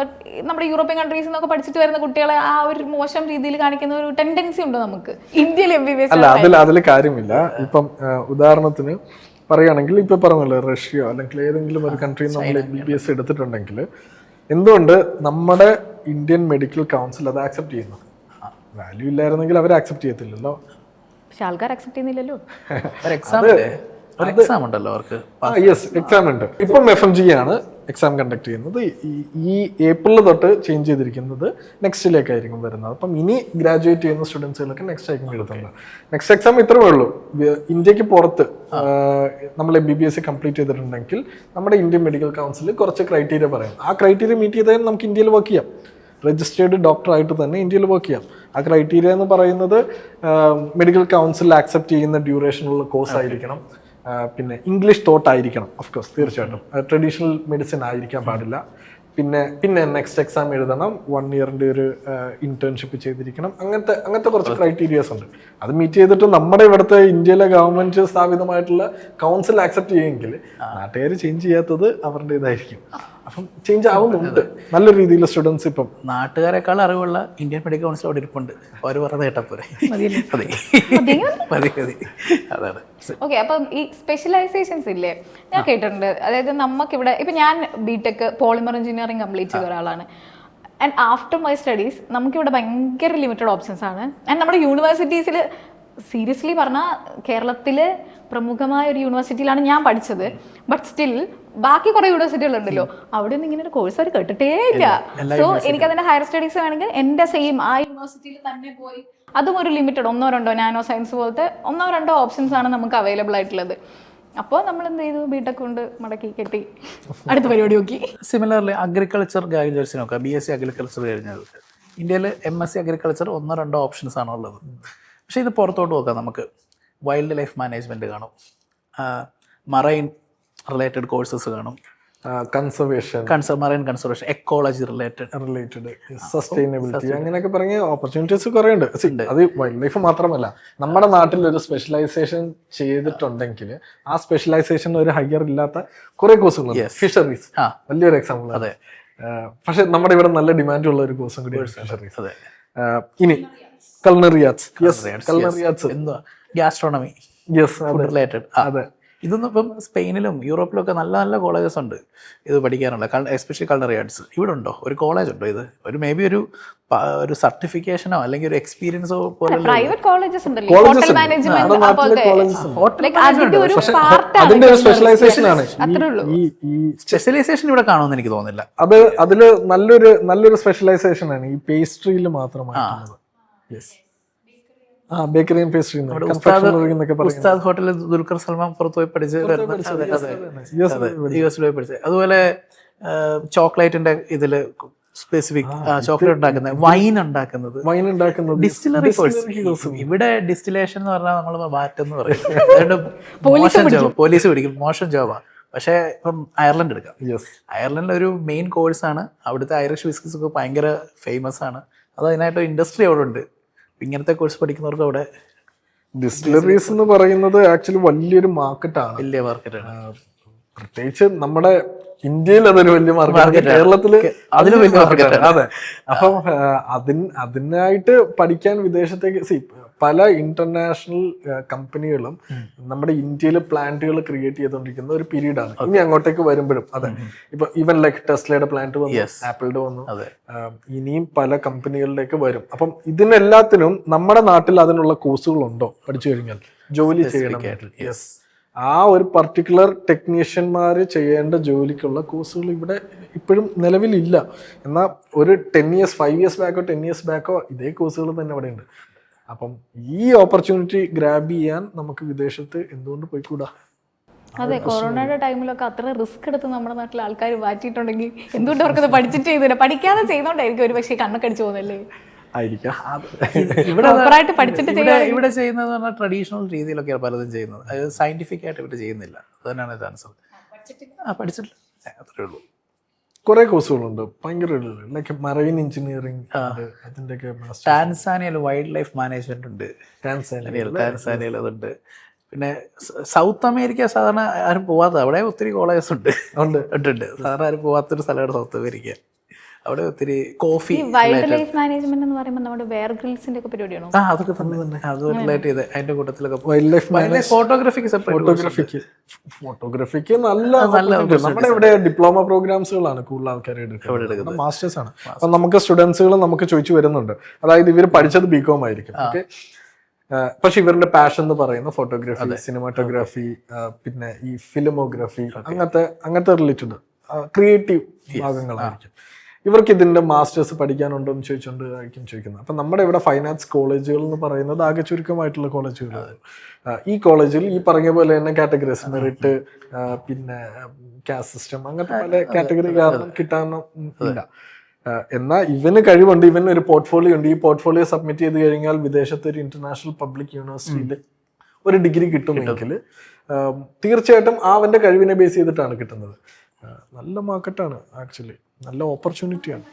നമ്മുടെ യൂറോപ്യൻ കൺട്രീസിൽ നിന്നൊക്കെ പഠിച്ചിട്ട് വരുന്ന കുട്ടികളെ ആ ഒരു മോശം രീതിയിൽ കാണിക്കുന്ന ഒരു ടെൻഡൻസി ഉണ്ട് നമുക്ക് ഇന്ത്യയിൽ MBBS. അല്ല, അതിൽ കാര്യമില്ല. ഇപ്പം ഉദാഹരണത്തിന് പറയുകയാണെങ്കിൽ ഇപ്പൊ പറഞ്ഞല്ലോ റഷ്യ അല്ലെങ്കിൽ ഏതെങ്കിലും ഒരു കൺട്രിയിൽ നമ്മൾ MBBS എടുത്തിട്ടുണ്ടെങ്കിൽ എന്തുകൊണ്ട് നമ്മുടെ ഇന്ത്യൻ മെഡിക്കൽ കൗൺസിൽ അത് ആക്സെപ്റ്റ് ചെയ്യുന്നു? വാല്യൂ ഇല്ലായിരുന്നെങ്കിൽ അവർ ആക്സെപ്റ്റ് ചെയ്യത്തില്ലല്ലോ. പക്ഷെ ആൾക്കാർ അക്സെപ്റ്റ് ചെയ്യുന്നില്ലല്ലോ. എക്സാം ഉണ്ടല്ലോ അവർക്ക്. യെസ്, എക്സാം ഉണ്ട്. ഇപ്പം FMG ആണ് എക്സാം കണ്ടക്ട് ചെയ്യുന്നത്. ഈ ഏപ്രിൽ തൊട്ട് ചേഞ്ച് ചെയ്തിരിക്കുന്നത് നെക്സ്റ്റിലേക്കായിരിക്കും വരുന്നത്. അപ്പം ഇനി ഗ്രാജുവേറ്റ് ചെയ്യുന്ന സ്റ്റുഡൻസുകളൊക്കെ നെക്സ്റ്റ് ആയിരിക്കും എഴുതുന്നത്. നെക്സ്റ്റ് എക്സാം ഇത്രയേ ഉള്ളൂ. ഇന്ത്യക്ക് പുറത്ത് നമ്മൾ MBBS കംപ്ലീറ്റ് ചെയ്തിട്ടുണ്ടെങ്കിൽ നമ്മുടെ ഇന്ത്യൻ മെഡിക്കൽ കൗൺസിൽ കുറച്ച് ക്രൈറ്റീരിയ പറയും. ആ ക്രൈറ്റീരിയ മീറ്റ് ചെയ്താൽ നമുക്ക് ഇന്ത്യയിൽ വർക്ക് ചെയ്യാം. രജിസ്റ്റേർഡ് ഡോക്ടറായിട്ട് തന്നെ ഇന്ത്യയിൽ വർക്ക് ചെയ്യാം. ആ ക്രൈറ്റീരിയ എന്ന് പറയുന്നത് മെഡിക്കൽ കൗൺസിൽ ആക്സെപ്റ്റ് ചെയ്യുന്ന ഡ്യൂറേഷനുള്ള കോഴ്സ് ആയിരിക്കണം. പിന്നെ ഇംഗ്ലീഷ് തോട്ട് ആയിരിക്കണം, ഓഫ് കോഴ്സ്, തീർച്ചയായിട്ടും. ട്രഡീഷണൽ മെഡിസിൻ ആയിരിക്കാൻ പാടില്ല. പിന്നെ നെക്സ്റ്റ് എക്സാം എഴുതണം. 1 ഇയറിന്റെ ഒരു ഇന്റേൺഷിപ്പ് ചെയ്തിരിക്കണം. അങ്ങനത്തെ കുറച്ച് ക്രൈറ്റീരിയാസ് ഉണ്ട്. അത് മീറ്റ് ചെയ്തിട്ട് നമ്മുടെ ഇവിടുത്തെ ഇന്ത്യയിലെ ഗവൺമെന്റ് സ്ഥാപിതമായിട്ടുള്ള കൗൺസിൽ ആക്സെപ്റ്റ് ചെയ്യുമെങ്കിൽ നാട്ടുകാർ ചേഞ്ച് ചെയ്യാത്തത് അവരുടെ ഇതായിരിക്കും. അപ്പം ചേഞ്ച് ആവുന്നുണ്ട് നല്ല രീതിയിൽ. സ്റ്റുഡൻസ് ഇപ്പം നാട്ടുകാരെക്കാൾ അറിവുള്ള ഇന്ത്യൻ മെഡിക്കൽ കൗൺസിൽ അവിടെ ഇരിപ്പുണ്ട്. അവർ പറഞ്ഞ കേട്ടപ്പോരെ. അതാണ്. ഓക്കെ, അപ്പം ഈ സ്പെഷ്യലൈസേഷൻസ് ഇല്ലേ, ഞാൻ കേട്ടിട്ടുണ്ട്. അതായത് നമുക്കിവിടെ ഇപ്പം ഞാൻ BTech പോളിമർ എഞ്ചിനീയറിംഗ് കംപ്ലീറ്റ് ചെയ്ത ഒരാളാണ്. ആൻഡ് ആഫ്റ്റർ മൈ സ്റ്റഡീസ് നമുക്കിവിടെ ഭയങ്കര ലിമിറ്റഡ് ഓപ്ഷൻസ് ആണ്. ആൻഡ് നമ്മുടെ യൂണിവേഴ്സിറ്റീസിൽ സീരിയസ്ലി പറഞ്ഞാൽ കേരളത്തിൽ പ്രമുഖമായ ഒരു യൂണിവേഴ്സിറ്റിയിലാണ് ഞാൻ പഠിച്ചത്. ബട്ട് സ്റ്റിൽ ബാക്കി കുറെ യൂണിവേഴ്സിറ്റികളുണ്ടല്ലോ, അവിടെ ഒന്നും ഇങ്ങനെ ഒരു കോഴ്സ് അവർ കേട്ടിട്ടേ ഇല്ല. സോ എനിക്കതിന്റെ ഹയർ സ്റ്റഡീസ് വേണമെങ്കിൽ എൻ്റെ സെയിം ആ യൂണിവേഴ്സിറ്റിയിൽ തന്നെ പോയി, അതും ഒരു ലിമിറ്റഡ് 1-2 നാനോ സയൻസ് പോലത്തെ 1-2 ഓപ്ഷൻസ് ആണ് നമുക്ക് അവൈലബിൾ ആയിട്ടുള്ളത്. അപ്പോൾ നമ്മൾ എന്ത് ചെയ്തു, BTech കൊണ്ട് മടക്കി കെട്ടി അടുത്ത പരിപാടി നോക്കി. സിമിലർലി അഗ്രികൾച്ചർ ഗ്രാജുവേറ്റ്സ് നോക്കാം. BSc അഗ്രികൾച്ചർ കഴിഞ്ഞത് ഇന്ത്യയിൽ MSc അഗ്രികൾച്ചർ 1-2 ഓപ്ഷൻസ് ആണ് ഉള്ളത്. പക്ഷേ ഇത് പുറത്തോട്ട് നോക്കാം. നമുക്ക് വൈൽഡ് ലൈഫ് മാനേജ്മെൻറ്റ് കാണും, മറൈൻ റിലേറ്റഡ് കോഴ്സസ് കാണും, marine conservation, ecology related, sustainability, അങ്ങനെയൊക്കെ പറഞ്ഞ ഓപ്പർച്യൂണിറ്റീസ് കുറേ ഉണ്ട്. അത് വൈൽഡ് ലൈഫ് മാത്രമല്ല, നമ്മുടെ നാട്ടിൽ ഒരു സ്പെഷ്യലൈസേഷൻ ചെയ്തിട്ടുണ്ടെങ്കിൽ ആ സ്പെഷ്യലൈസേഷൻ ഒരു ഹയർ ഇല്ലാത്ത കുറെ കോഴ്സുകളുണ്ട്. ഫിഷറീസ് വലിയൊരു എക്സാമ്പിൾ. അതെ, പക്ഷെ നമ്മുടെ ഇവിടെ നല്ല ഡിമാൻഡ് ഉള്ള ഒരു കോഴ്സും കൂടി ഫിഷറീസ്. ഇനി culinary arts. Yes, culinary arts. Gastronomy, food related. അതെ, ഇതൊന്നും ഇപ്പം സ്പെയിനിലും യൂറോപ്പിലൊക്കെ നല്ല നല്ല കോളേജസ് ഉണ്ട് ഇത് പഠിക്കാനുള്ള, എസ്പെഷ്യലി culinary arts. ഇവിടെ ഉണ്ടോ ഒരു കോളേജ് ഉണ്ടോ ഇത്? ഒരു മേ ബി ഒരു സർട്ടിഫിക്കേഷനോ അല്ലെങ്കിൽ ഒരു എക്സ്പീരിയൻസോ പോലെ പ്രൈവറ്റ് കോളേജസ് ഉണ്ടല്ലോ, ഹോട്ടൽ മാനേജ്മെന്റ് സ്പെഷ്യലൈസേഷൻ ആണ്. ഈ സ്പെഷ്യലൈസേഷൻ ഇവിടെ കാണുമെന്ന് എനിക്ക് തോന്നുന്നില്ല. അത് അതില് നല്ലൊരു സ്പെഷ്യലൈസേഷൻ ആണ് ഈ പേസ്ട്രിയിൽ മാത്രമായിട്ടുള്ളത്. Bakery and pastry. ഉസ്താദ് ഹോട്ടലിൽ ദുൽഖർ സൽമാൻ പുറത്ത് പോയി പഠിച്ച് US പോയി പഠിച്ചത്. അതുപോലെ ചോക്ലേറ്റിന്റെ ഇതില് സ്പെസിഫിക് ചോക്ലേറ്റ് ഉണ്ടാക്കുന്നത്, വൈൻ ഉണ്ടാക്കുന്നത്, ഡിസ്റ്റിലറി കോഴ്സ്. ഇവിടെ ഡിസ്റ്റിലേഷൻ എന്ന് പറഞ്ഞാൽ നമ്മൾ ബാറ്റെന്ന് പറയും. മോശം ജോബ്, പോലീസ് പിടിക്കും, മോശം ജോബാണ്. പക്ഷേ ഇപ്പം അയർലൻഡ് എടുക്കാം. അയർലൻഡിൽ ഒരു മെയിൻ കോഴ്സാണ്. അവിടുത്തെ ഐറിഷ് വിസ്കീസ് ഒക്കെ ഭയങ്കര ഫേമസ് ആണ്. അത് അതിനായിട്ട് ഇൻഡസ്ട്രി അവിടെ ഉണ്ട്. ഇങ്ങനത്തെ കോഴ്സ് പഠിക്കുന്നവർക്ക് അവിടെ ഡിസ്റ്റിലറീസ് എന്ന് പറയുന്നത് ആക്ച്വലി വലിയൊരു മാർക്കറ്റാണ്. വലിയ മാർക്കറ്റാണ്. പ്രത്യേകിച്ച് നമ്മുടെ ഇന്ത്യയിൽ അതൊരു വലിയ മാർക്കറ്റ്, കേരളത്തില് അതിന് വലിയ മാർക്കറ്റാണ്. അതെ. അപ്പം അതിനായിട്ട് പഠിക്കാൻ വിദേശത്തേക്ക് പല ഇന്റർനാഷണൽ കമ്പനികളും നമ്മുടെ ഇന്ത്യയിൽ പ്ലാന്റുകൾ ക്രിയേറ്റ് ചെയ്തുകൊണ്ടിരിക്കുന്ന ഒരു പീരീഡാണ്. ഇനി അങ്ങോട്ടേക്ക് വരുമ്പോഴും അതെ, ഇപ്പൊ ഈവൻ ലൈക്ക് ടെസ്ലയുടെ പ്ലാന്റ് വന്നു, ആപ്പിളിന്റെ വന്നു, ഇനിയും പല കമ്പനികളിലേക്ക് വരും. അപ്പം ഇതിനെല്ലാത്തിനും നമ്മുടെ നാട്ടിൽ അതിനുള്ള കോഴ്സുകളുണ്ടോ? പഠിച്ചു കഴിഞ്ഞാൽ ജോലി ചെയ്യണം. യെസ്, ആ ഒരു പർട്ടിക്കുലർ ടെക്നീഷ്യന്മാര് ചെയ്യേണ്ട ജോലിക്കുള്ള കോഴ്സുകൾ ഇവിടെ ഇപ്പോഴും നിലവിലില്ല. എന്നാൽ ഒരു 5 years ബാക്കോ 10 years ബാക്കോ ഇതേ കോഴ്സുകൾ തന്നെ അവിടെ ഉണ്ട്. അപ്പം ഈ ഓപ്പർച്യൂണിറ്റി ഗ്രാബ് ചെയ്യാൻ നമുക്ക് വിദേശത്ത് എന്തുകൊണ്ട് പോയിക്കൂടാ? അതെ, കൊറോണയുടെ ടൈമിലൊക്കെ അത്ര റിസ്ക് എടുത്ത് നമ്മുടെ നാട്ടിൽ ആൾക്കാർ മാറ്റിയിട്ടുണ്ടെങ്കിൽ എന്തുകൊണ്ട് അവർക്കത് പഠിച്ചിട്ട് ചെയ്തില്ല? പഠിക്കാതെ ചെയ്യുന്നോണ്ടായിരിക്കും ഒരു പക്ഷേ കണ്ണൊക്കെ അടിച്ചു പോകുന്നല്ലേ ആയിരിക്കാം. ഇവിടെ ചെയ്യുന്നത് പറഞ്ഞാൽ ട്രഡീഷണൽ രീതിയിലൊക്കെയാണ് പലതും ചെയ്യുന്നത്. അത് സയന്റിഫിക് ആയിട്ട് ഇവിടെ ചെയ്യുന്നില്ല. അത് തന്നെയാണ് ഇത് ആൻസർ. പഠിച്ചിട്ടില്ല, അത്രേ ഉള്ളൂ. കുറെ കോഴ്സുകളുണ്ട് ഭയങ്കര ലൈക്ക് മറൈൻ എഞ്ചിനീയറിംഗ് അതിൻ്റെയൊക്കെ ടാൻസാനിയയിൽ വൈൽഡ് ലൈഫ് മാനേജ്മെന്റ് ഉണ്ട്, ടാൻസാനിയയിൽ അതുണ്ട്. പിന്നെ സൗത്ത് അമേരിക്ക സാധാരണ ആരും പോവാത്ത, അവിടെ ഒത്തിരി കോളേജസ് ഉണ്ട്. ഉണ്ട് സാധാരണ ആരും പോവാത്തൊരു സ്ഥലമാണ് സൗത്ത് അമേരിക്ക. അവിടെ ഒത്തിരി കോഫി വൈൽഡ് ലൈഫ് മാനേജ്മെന്റ് എന്ന് പറയുമ്പോൾ നമ്മുടെ ബെയർ ഗ്രിൽസിന്റെ ഒക്കെ പരിപാടിയാണോ? അതൊക്കെ തന്നെ അത് റിലേറ്റ് ചെയ്ത് അതിന്റെ കൂട്ടത്തിലൊക്കെ വൈൽഡ് ലൈഫ് ഫോട്ടോഗ്രാഫിക്ക് ഫോട്ടോഗ്രാഫിക്ക് നല്ല നമ്മുടെ ഇവിടെ ഡിപ്ലോമ പ്രോഗ്രാംസുകളാണ് കൂടുതൽ ആൾക്കാർ എടുക്കുന്നത്, മാസ്റ്റേഴ്സ് ആണ്. അപ്പൊ നമുക്ക് സ്റ്റുഡൻസുകൾ നമുക്ക് ചോദിച്ചു വരുന്നുണ്ട്, അതായത് ഇവർ പഠിച്ചത് ബികോം ആയിരിക്കും, ഓക്കെ, പക്ഷെ ഇവരുടെ പാഷൻ എന്ന് പറയുന്ന ഫോട്ടോഗ്രാഫി, സിനിമാറ്റോഗ്രാഫി, പിന്നെ ഈ ഫിലിമോഗ്രാഫി, അങ്ങനത്തെ റിലേറ്റഡ് ക്രിയേറ്റീവ് ഭാഗങ്ങളായിരിക്കും. ഇവർക്ക് ഇതിന്റെ മാസ്റ്റേഴ്സ് പഠിക്കാനുണ്ടോ എന്ന് ചോദിച്ചുകൊണ്ടായിരിക്കും ചോദിക്കുന്നത്. അപ്പം നമ്മുടെ ഇവിടെ ഫൈൻ ആർട്സ് കോളേജുകൾ എന്ന് പറയുന്നത് ആകെ ചുരുക്കമായിട്ടുള്ള കോളേജുകളാണ്. ഈ കോളേജിൽ ഈ പറഞ്ഞ പോലെ തന്നെ കാറ്റഗറീസ്, മെറിറ്റ്, പിന്നെ കാസ്റ്റ് സിസ്റ്റം, അങ്ങനത്തെ പല കാറ്റഗറി കാരണം കിട്ടാനോ ഇല്ല. എന്നാൽ ഇവന് കഴിവുണ്ട്, ഇവന് ഒരു പോർട്ട്ഫോളിയോ ഉണ്ട്. ഈ പോർട്ട്ഫോളിയോ സബ്മിറ്റ് ചെയ്ത് കഴിഞ്ഞാൽ വിദേശത്തെ ഒരു ഇന്റർനാഷണൽ പബ്ലിക് യൂണിവേഴ്സിറ്റിയിൽ ഒരു ഡിഗ്രി കിട്ടുമെങ്കിൽ തീർച്ചയായിട്ടും അവന്റെ കഴിവിനെ ബേസ് ചെയ്തിട്ടാണ് കിട്ടുന്നത്. നല്ല മാർക്കറ്റാണ് ആക്ച്വലി, നല്ല ഓപ്പർച്യൂണിറ്റിയാണ്.